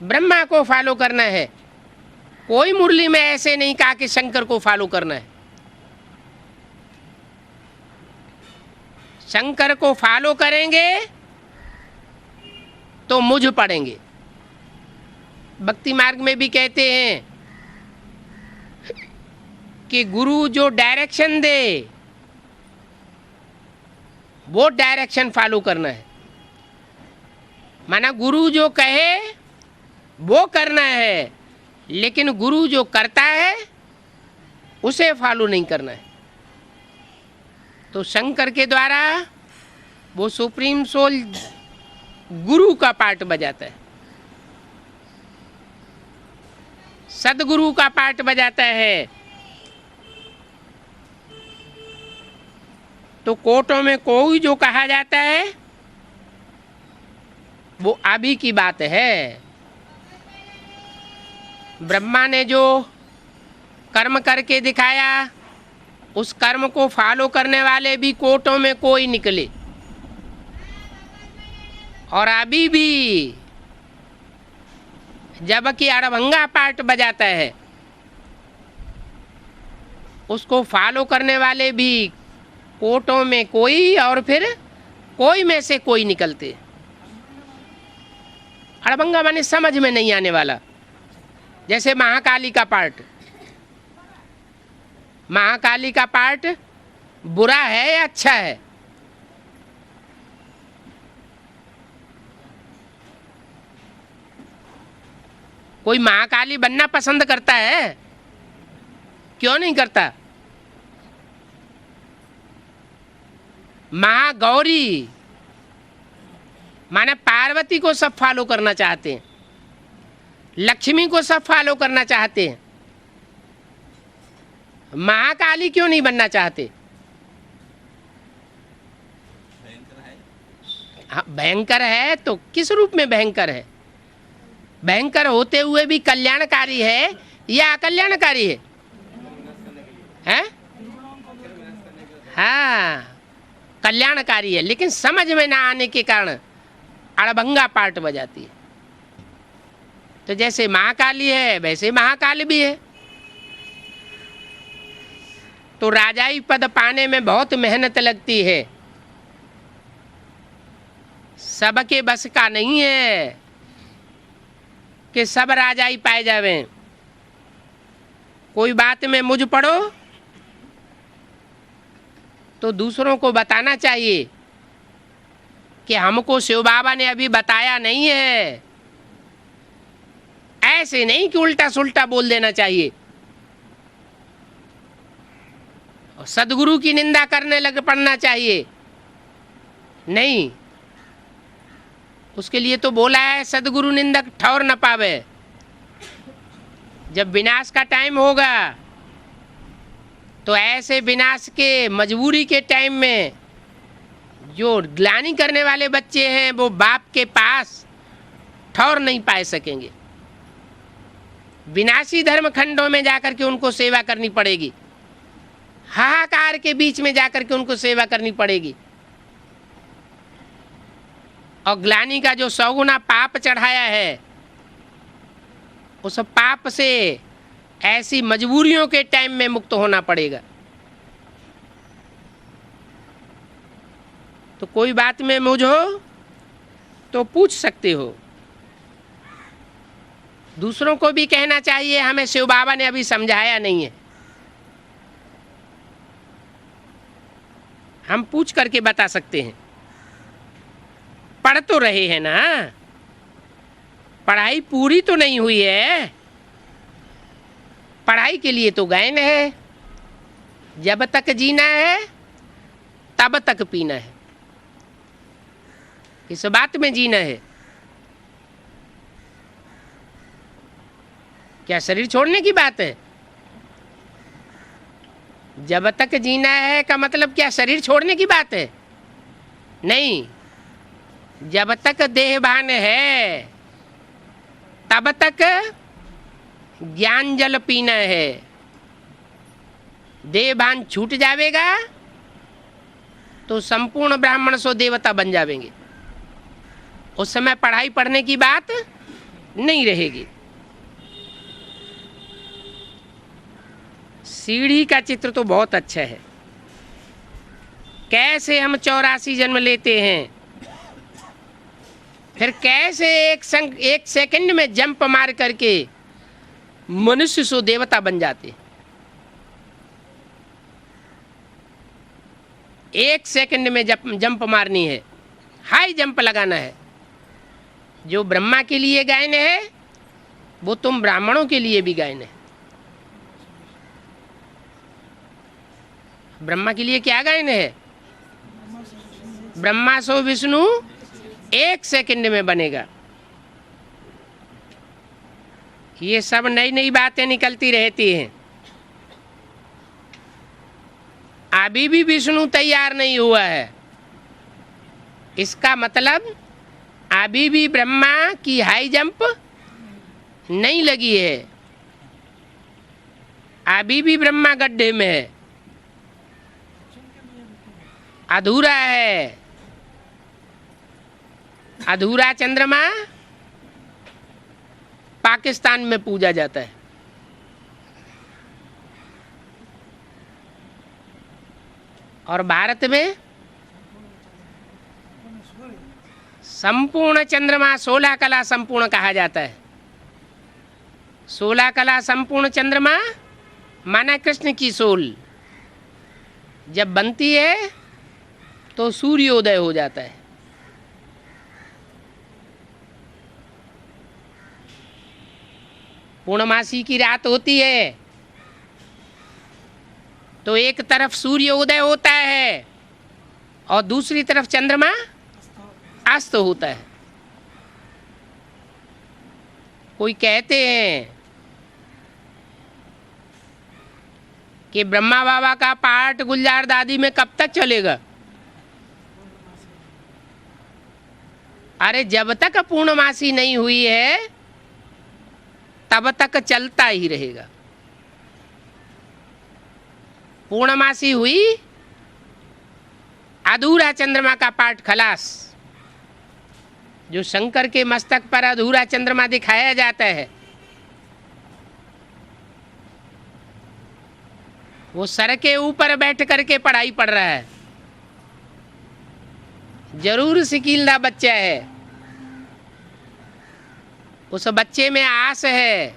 ब्रह्मा को फॉलो करना है। कोई मुरली में ऐसे नहीं कहा कि शंकर को फॉलो करना है। शंकर को फॉलो करेंगे तो मुझ पड़ेंगे। भक्ति मार्ग में भी कहते हैं कि गुरु जो डायरेक्शन दे वो डायरेक्शन फॉलो करना है। माना गुरु जो कहे वो करना है, लेकिन गुरु जो करता है उसे फॉलो नहीं करना है। तो शंकर के द्वारा वो सुप्रीम सोल गुरु का पार्ट बजाता है, सदगुरु का पार्ट बजाता है। तो कोर्टों में कोई जो कहा जाता है वो अभी की बात है। ब्रह्मा ने जो कर्म करके दिखाया उस कर्म को फॉलो करने वाले भी कोर्टों में कोई निकले। और अभी भी जबकि अड़भंगा पार्ट बजाता है उसको फॉलो करने वाले भी कोर्टों में कोई और फिर कोई में से कोई निकलते। अड़भंगा माने समझ में नहीं आने वाला। जैसे महाकाली का पार्ट, महाकाली का पार्ट बुरा है या अच्छा है? कोई महाकाली बनना पसंद करता है? क्यों नहीं करता? महागौरी माने पार्वती को सब फॉलो करना चाहते हैं, लक्ष्मी को सब फॉलो करना चाहते हैं। महाकाली क्यों नहीं बनना चाहते? हाँ, भयंकर है तो किस रूप में भयंकर है? भयंकर होते हुए भी कल्याणकारी है या अकल्याणकारी है? हैं? हाँ, कल्याणकारी है, लेकिन समझ में ना आने के कारण अड़भंगा पार्ट बजाती है। तो जैसे महाकाली है वैसे महाकाल भी है। तो राजाई पद पाने में बहुत मेहनत लगती है, सबके बस का नहीं है कि सब राजाई पाए जावे। कोई बात में मुझ पड़ो तो दूसरों को बताना चाहिए कि हमको शिव बाबा ने अभी बताया नहीं है। ऐसे नहीं कि उल्टा सुल्टा बोल देना चाहिए और सदगुरु की निंदा करने लग पड़ना चाहिए। नहीं, उसके लिए तो बोला है सदगुरु निंदक ठौर न पावे। जब विनाश का टाइम होगा तो ऐसे विनाश के मजबूरी के टाइम में जो ग्लानि करने वाले बच्चे हैं वो बाप के पास ठौर नहीं पाए सकेंगे। विनाशी धर्म खंडों में जाकर के उनको सेवा करनी पड़ेगी, हाहाकार के बीच में जाकर के उनको सेवा करनी पड़ेगी। और ग्लानि का जो 100 गुना पाप चढ़ाया है उस पाप से ऐसी मजबूरियों के टाइम में मुक्त होना पड़ेगा। तो कोई बात में मुझ हो तो पूछ सकते हो। दूसरों को भी कहना चाहिए, हमें शिव बाबा ने अभी समझाया नहीं है। हम पूछ करके बता सकते हैं। पढ़ तो रहे हैं ना, पढ़ाई पूरी तो नहीं हुई है। पढ़ाई के लिए तो गए है, जब तक जीना है तब तक पीना है। किस बात में जीना है? क्या शरीर छोड़ने की बात है? जब तक जीना है का मतलब क्या शरीर छोड़ने की बात है? नहीं, जब तक देहभान है तब तक ज्ञान जल पीना है। देहभान छूट जाएगा तो संपूर्ण ब्राह्मण सो देवता बन जाएंगे। उस समय पढ़ाई पढ़ने की बात नहीं रहेगी। सीढ़ी का चित्र तो बहुत अच्छा है। कैसे हम 84 जन्म लेते हैं, फिर कैसे एक सेकंड में जंप मार करके मनुष्य सो देवता बन जाते। एक सेकंड में जंप मारनी है, हाई जंप लगाना है। जो ब्रह्मा के लिए गायन है वो तुम ब्राह्मणों के लिए भी गायन है। ब्रह्मा के लिए क्या गायन है? ब्रह्मा सो विष्णु एक सेकंड में बनेगा। ये सब नई नई बातें निकलती रहती हैं। अभी भी विष्णु तैयार नहीं हुआ है, इसका मतलब अभी भी ब्रह्मा की हाई जंप नहीं लगी है। अभी भी ब्रह्मा गड्ढे में है, अधूरा है। अधूरा चंद्रमा पाकिस्तान में पूजा जाता है। और भारत में संपूर्ण चंद्रमा 16 कला संपूर्ण कहा जाता है। 16 कला संपूर्ण चंद्रमा माना कृष्ण की सोल जब बनती है तो सूर्योदय हो जाता है। पूर्णमासी की रात होती है तो एक तरफ सूर्योदय होता है और दूसरी तरफ चंद्रमा अस्त होता है। कोई कहते हैं कि ब्रह्मा बाबा का पाठ गुलजार दादी में कब तक चलेगा? अरे जब तक पूर्णमासी नहीं हुई है तब तक चलता ही रहेगा। पूर्णमासी हुई, अधूरा चंद्रमा का पाठ खलास। जो शंकर के मस्तक पर अधूरा चंद्रमा दिखाया जाता है वो सर के ऊपर बैठ करके पढ़ाई पढ़ रहा है। जरूर सिकीलदा बच्चा है, उस बच्चे में आस है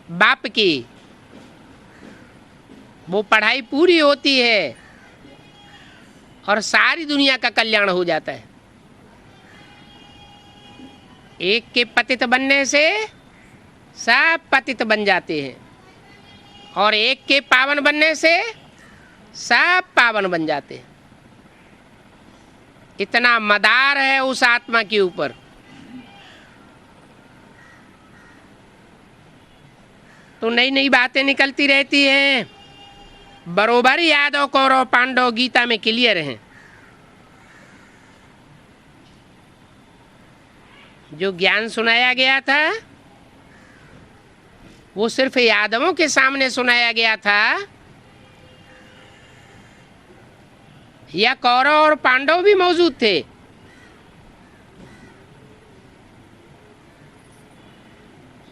बाप की, वो पढ़ाई पूरी होती है और सारी दुनिया का कल्याण हो जाता है। एक के पतित बनने से सब पतित बन जाते हैं और एक के पावन बनने से सब पावन बन जाते हैं। इतना मदार है उस आत्मा के ऊपर। तो नई नई बातें निकलती रहती हैं। बरोबर यादव कौरव पांडव गीता में क्लियर हैं। जो ज्ञान सुनाया गया था वो सिर्फ यादवों के सामने सुनाया गया था या कौरव और पांडव भी मौजूद थे?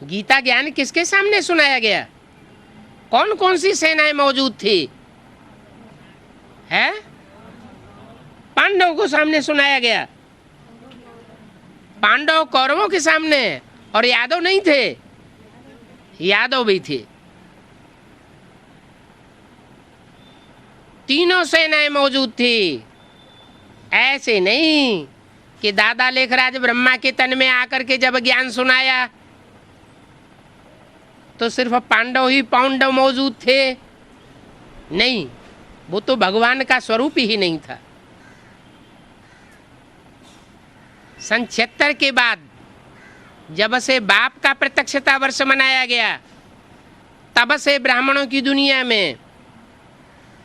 गीता ज्ञान किसके सामने सुनाया गया? कौन कौन सी सेनाएं मौजूद थी? है पांडव को सामने सुनाया गया। पांडव कौरवों के सामने और यादव नहीं थे, यादव भी थे। तीनों सेनाएं मौजूद थी। ऐसे नहीं कि दादा लेखराज ब्रह्मा के तन में आकर के जब ज्ञान सुनाया तो सिर्फ पांडव ही पांडव मौजूद थे। नहीं, वो तो भगवान का स्वरूप ही नहीं था। सन 76 के बाद जब से बाप का प्रत्यक्षता वर्ष मनाया गया, तब से ब्राह्मणों की दुनिया में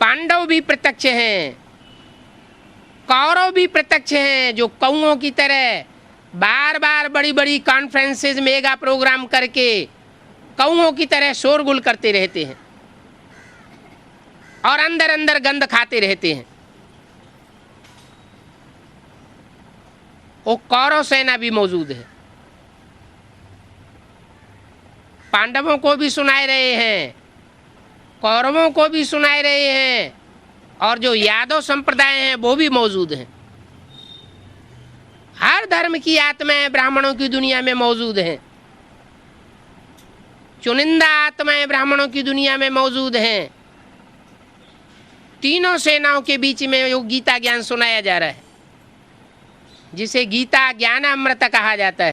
पांडव भी प्रत्यक्ष हैं, कौरव भी प्रत्यक्ष हैं, जो कौओं की तरह बार बार बड़ी बड़ी कॉन्फ्रेंसेज, मेगा प्रोग्राम करके कौओं की तरह शोरगुल करते रहते हैं और अंदर अंदर गंध खाते रहते हैं। वो कौरव सेना भी मौजूद है, पांडवों को भी सुनाए रहे हैं, कौरवों को भी सुनाए रहे हैं, और जो यादव संप्रदाय हैं वो भी मौजूद हैं। हर धर्म की आत्माएं ब्राह्मणों की दुनिया में मौजूद हैं। चुनिंदा आत्माएं ब्राह्मणों की दुनिया में मौजूद हैं। तीनों सेनाओं के बीच में जो गीता ज्ञान सुनाया जा रहा है, जिसे गीता ज्ञान अमृत कहा जाता है।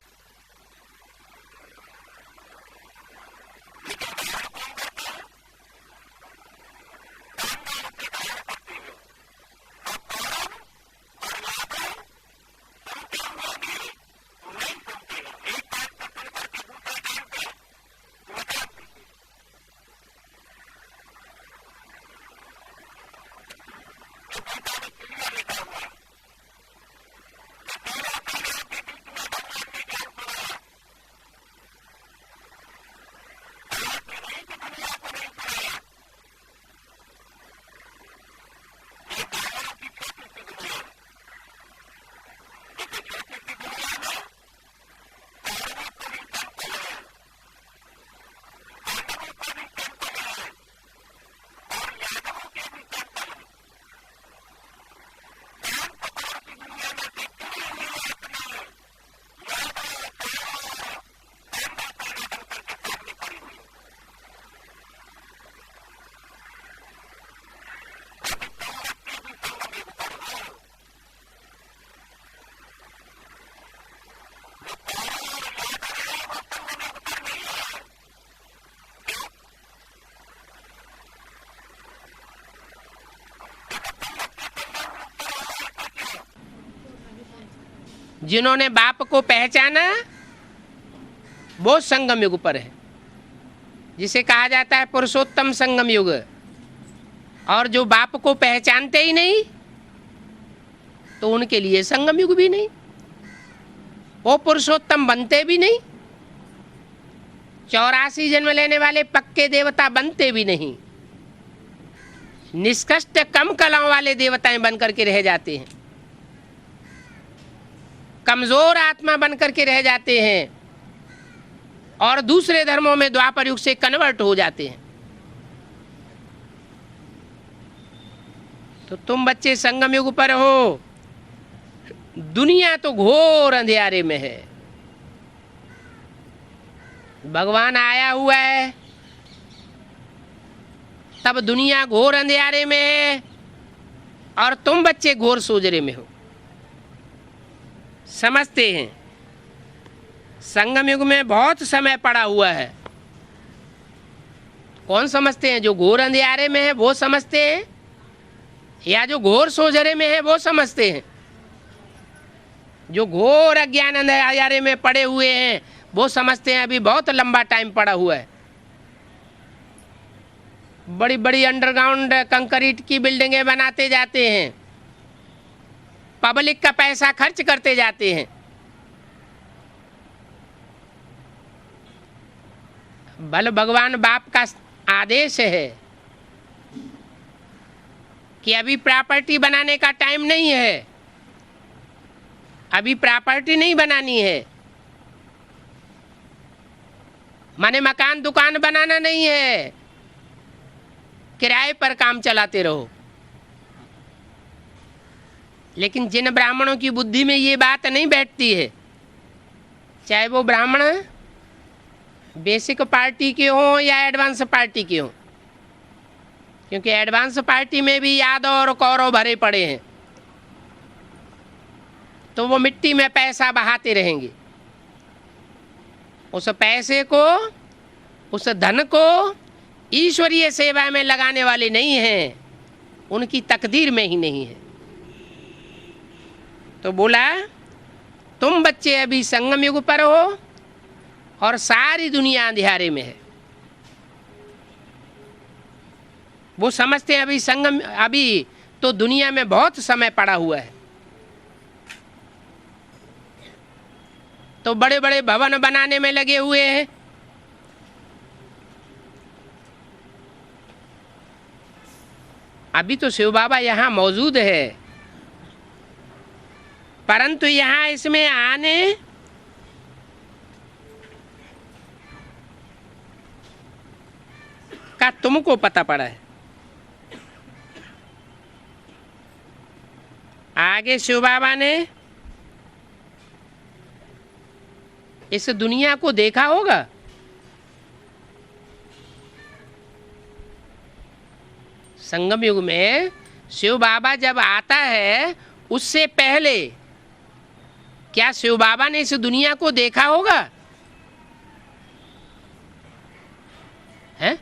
जिन्होंने बाप को पहचाना वो संगम युग पर है, जिसे कहा जाता है पुरुषोत्तम संगम युग। और जो बाप को पहचानते ही नहीं तो उनके लिए संगम युग भी नहीं, वो पुरुषोत्तम बनते भी नहीं, 84 जन्म लेने वाले पक्के देवता बनते भी नहीं, निष्कृष्ट कम कलाओं वाले देवताएं बन करके रह जाते हैं, कमजोर आत्मा बन करके रह जाते हैं और दूसरे धर्मों में द्वापर युग से कन्वर्ट हो जाते हैं। तो तुम बच्चे संगम युग पर हो। दुनिया तो घोर अंधेरे में है, भगवान आया हुआ है तब दुनिया घोर अंधेरे में है और तुम बच्चे घोर सोजरे में हो। समझते हैं संगम युग में बहुत समय पड़ा हुआ है। कौन समझते हैं? जो घोर अंधेरे में है वो समझते हैं, या जो घोर सोजरे में है वो समझते हैं? जो घोर अज्ञान अंधेरे में पड़े हुए हैं वो समझते हैं अभी बहुत लंबा टाइम पड़ा हुआ है। बड़ी बड़ी अंडरग्राउंड कंक्रीट की बिल्डिंगें बनाते जाते हैं, पब्लिक का पैसा खर्च करते जाते हैं। बल भगवान बाप का आदेश है कि अभी प्रॉपर्टी बनाने का टाइम नहीं है, अभी प्रॉपर्टी नहीं बनानी है, माने मकान दुकान बनाना नहीं है, किराए पर काम चलाते रहो। लेकिन जिन ब्राह्मणों की बुद्धि में ये बात नहीं बैठती है, चाहे वो ब्राह्मण बेसिक पार्टी के हों या एडवांस पार्टी के हों, क्योंकि एडवांस पार्टी में भी यादव और कौरव भरे पड़े हैं, तो वो मिट्टी में पैसा बहाते रहेंगे। उस पैसे को, उस धन को ईश्वरीय सेवा में लगाने वाले नहीं हैं, उनकी तकदीर में ही नहीं है। तो बोला तुम बच्चे अभी संगम युग पर हो और सारी दुनिया अंधियारे में है। वो समझते हैं अभी तो दुनिया में बहुत समय पड़ा हुआ है, तो बड़े बड़े भवन बनाने में लगे हुए हैं। अभी तो शिव बाबा यहाँ मौजूद है, परंतु यहाँ इसमें आने का तुमको पता पड़ा है। आगे शिव बाबा ने इस दुनिया को देखा होगा। संगम युग में शिव बाबा जब आता है, उससे पहले क्या शिव बाबा ने इस दुनिया को देखा होगा? है?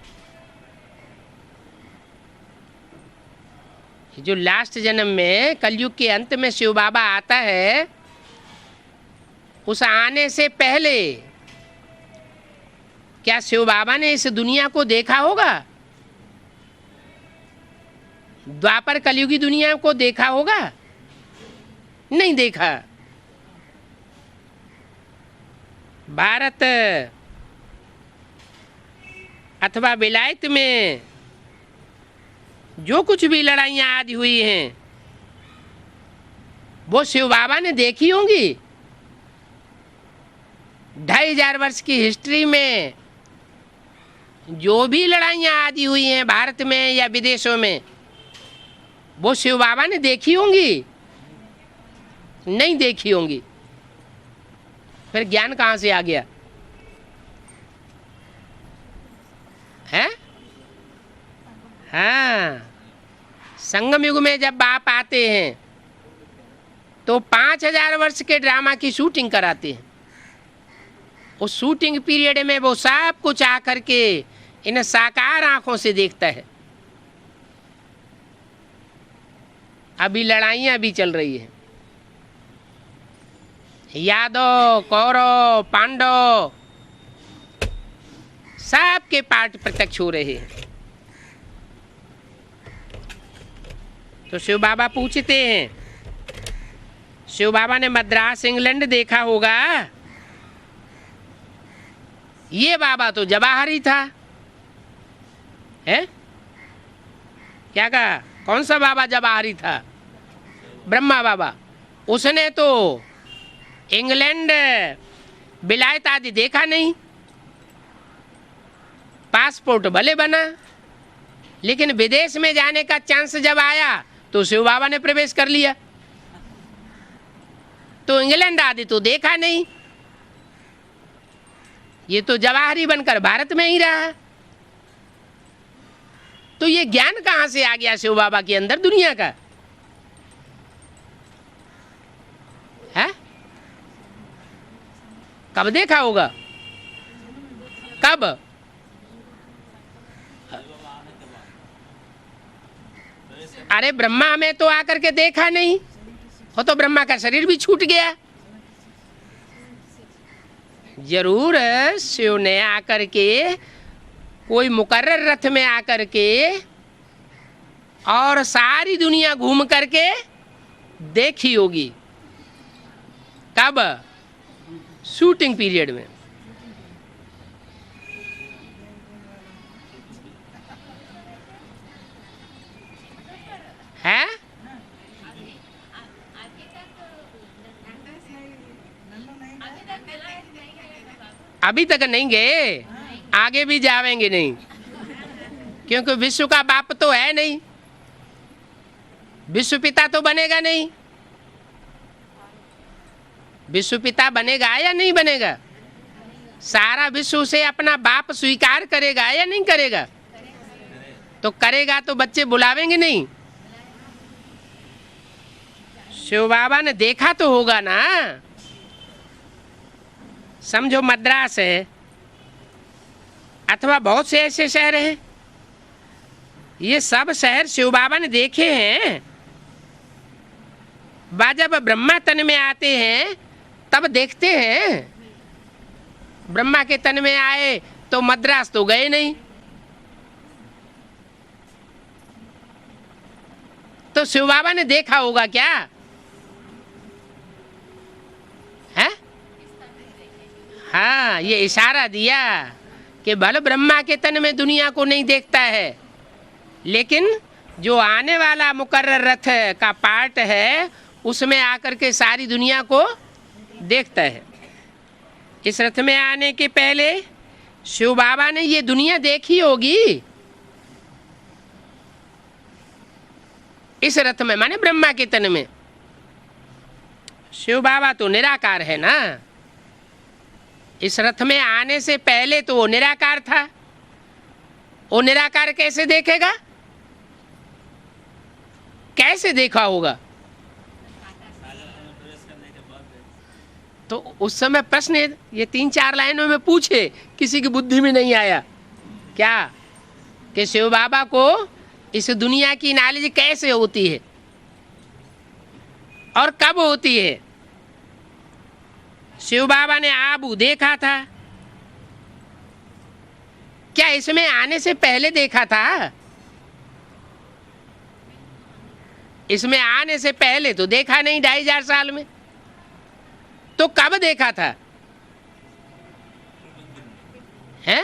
जो लास्ट जन्म में कलयुग के अंत में शिव बाबा आता है, उस आने से पहले क्या शिव बाबा ने इस दुनिया को देखा होगा? द्वापर कलयुगी दुनिया को देखा होगा? नहीं देखा। भारत अथवा विलायत में जो कुछ भी लड़ाइयाँ आदि हुई हैं, वो शिव बाबा ने देखी होंगी। 2500 वर्ष की हिस्ट्री में जो भी लड़ाइयाँ आदि हुई हैं भारत में या विदेशों में, वो शिव बाबा ने देखी होंगी? नहीं देखी होंगी। फिर ज्ञान कहाँ से आ गया? है? हाँ, संगम युग में जब बाप आते हैं तो 5000 वर्ष के ड्रामा की शूटिंग कराते हैं। उस शूटिंग पीरियड में वो सब कुछ आकर के इन साकार आंखों से देखता है। अभी लड़ाइयाँ भी चल रही है, यादव कौरव पांडव सबके पार्ट प्रत्यक्ष हो रहे हैं। तो शिव बाबा पूछते हैं, शिव बाबा ने मद्रास इंग्लैंड देखा होगा। ये बाबा तो जवाहरी था। है? क्या कहा? कौन सा बाबा जवाहरी था? ब्रह्मा बाबा। उसने तो इंग्लैंड विलायत आदि देखा नहीं। पासपोर्ट भले बना, लेकिन विदेश में जाने का चांस जब आया तो शिव बाबा ने प्रवेश कर लिया। तो इंग्लैंड आदि तो देखा नहीं, ये तो जवाहरी बनकर भारत में ही रहा। तो ये ज्ञान कहां से आ गया शिव बाबा के अंदर दुनिया का? है? कब देखा होगा? कब? अरे ब्रह्मा में तो आकर के देखा नहीं, वो तो ब्रह्मा का शरीर भी छूट गया। जरूर शिव ने आकर के कोई मुकर्रर रथ में आकर के और सारी दुनिया घूम करके देखी होगी। कब? शूटिंग पीरियड में। है? अभी तक नहीं गए, आगे भी जावेंगे नहीं, क्योंकि विश्व का बाप तो है नहीं, विश्व पिता तो बनेगा नहीं। विश्व पिता बनेगा या नहीं बनेगा? सारा विश्व उसे अपना बाप स्वीकार करेगा या नहीं करेगा? तो करेगा तो बच्चे बुलावेंगे नहीं? शिव बाबा ने देखा तो होगा ना। समझो मद्रास है अथवा बहुत से ऐसे शहर हैं, ये सब शहर शिव बाबा ने देखे हैं। जब ब्रह्मा तन में आते हैं तब देखते हैं। ब्रह्मा के तन में आए तो मद्रास तो गए नहीं। तो शिव बाबा ने देखा होगा क्या है? हाँ, ये इशारा दिया कि भले ब्रह्मा के तन में दुनिया को नहीं देखता है, लेकिन जो आने वाला मुकर्रर रथ का पार्ट है उसमें आकर के सारी दुनिया को देखता है। इस रथ में आने के पहले शिव बाबा ने ये दुनिया देखी होगी। इस रथ में माने ब्रह्मा के तन में। शिव बाबा तो निराकार है ना। इस रथ में आने से पहले तो वो निराकार था। वो निराकार कैसे देखेगा? कैसे देखा होगा? तो उस समय प्रश्न ये 3-4 लाइनों में पूछे, किसी की बुद्धि में नहीं आया क्या कि शिव बाबा को इस दुनिया की नॉलेज कैसे होती है और कब होती है? शिव बाबा ने आबू देखा था, क्या इसमें आने से पहले देखा था? इसमें आने से पहले तो देखा नहीं 2500 साल में। तो कब देखा था? हैं?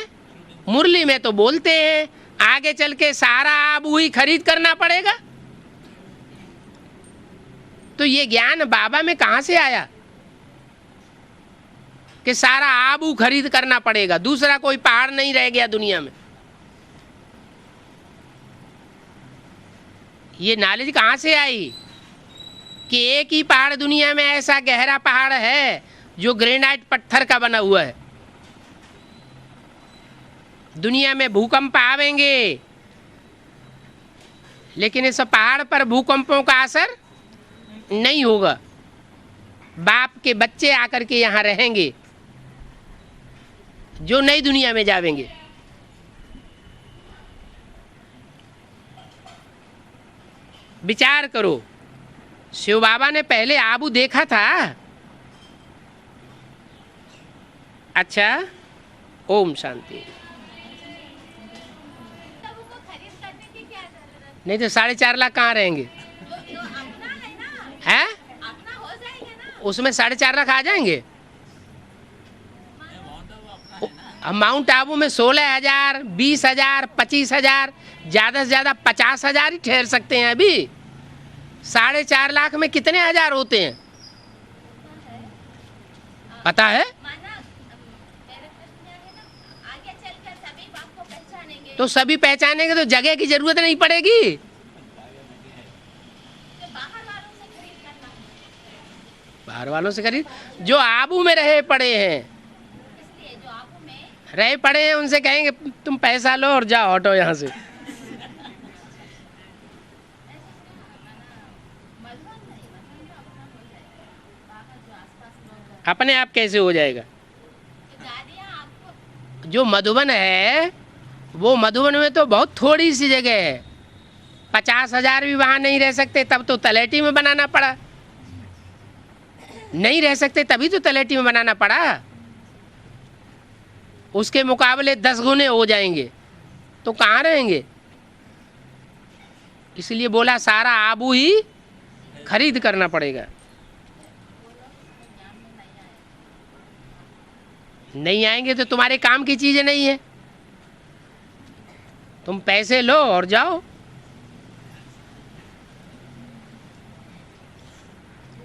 मुरली में तो बोलते हैं आगे चल के सारा आबू ही खरीद करना पड़ेगा। तो ये ज्ञान बाबा में कहां से आया कि सारा आबू खरीद करना पड़ेगा? दूसरा कोई पहाड़ नहीं रह गया दुनिया में। ये नॉलेज कहां से आई कि एक ही पहाड़ दुनिया में ऐसा गहरा पहाड़ है जो ग्रेनाइट पत्थर का बना हुआ है? दुनिया में भूकंप आवेंगे, लेकिन इस पहाड़ पर भूकंपों का असर नहीं होगा। बाप के बच्चे आकर के यहाँ रहेंगे जो नई दुनिया में जावेंगे। विचार करो, शिव बाबा ने पहले आबू देखा था। अच्छा, ओम शांति। नहीं तो 4.5 लाख कहाँ रहेंगे? हैं? उसमें 4.5 लाख आ जाएंगे। माउंट आबू में 16,000, 20,000, 25,000, ज्यादा से ज्यादा 50,000 ही ठहर सकते हैं। अभी 4.5 लाख में कितने हजार होते हैं पता है? तो सभी पहचानेंगे तो जगह की जरूरत नहीं पड़ेगी। बाहर वालों से खरीद। जो आबू में रहे पड़े हैं, रहे पड़े हैं, उनसे कहेंगे तुम पैसा लो और जाओ, हटो यहाँ से। अपने आप कैसे हो जाएगा? जो मधुबन है वो मधुबन में तो बहुत थोड़ी सी जगह है। 50,000 भी वहां नहीं रह सकते, तब तो तलेटी में बनाना पड़ा। नहीं रह सकते तभी तो तलेटी में बनाना पड़ा। उसके मुकाबले 10 गुने हो जाएंगे तो कहाँ रहेंगे? इसलिए बोला सारा आबू ही खरीद करना पड़ेगा। नहीं आएंगे तो तुम्हारे काम की चीजें नहीं है। तुम पैसे लो और जाओ।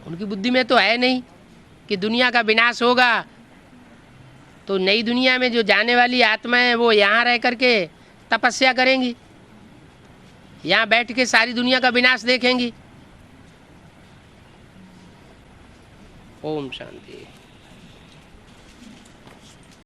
उनकी बुद्धि में तो है नहीं कि दुनिया का विनाश होगा तो नई दुनिया में जो जाने वाली आत्माएं वो यहाँ रह करके तपस्या करेंगी, यहाँ बैठ के सारी दुनिया का विनाश देखेंगी। ओम शांति।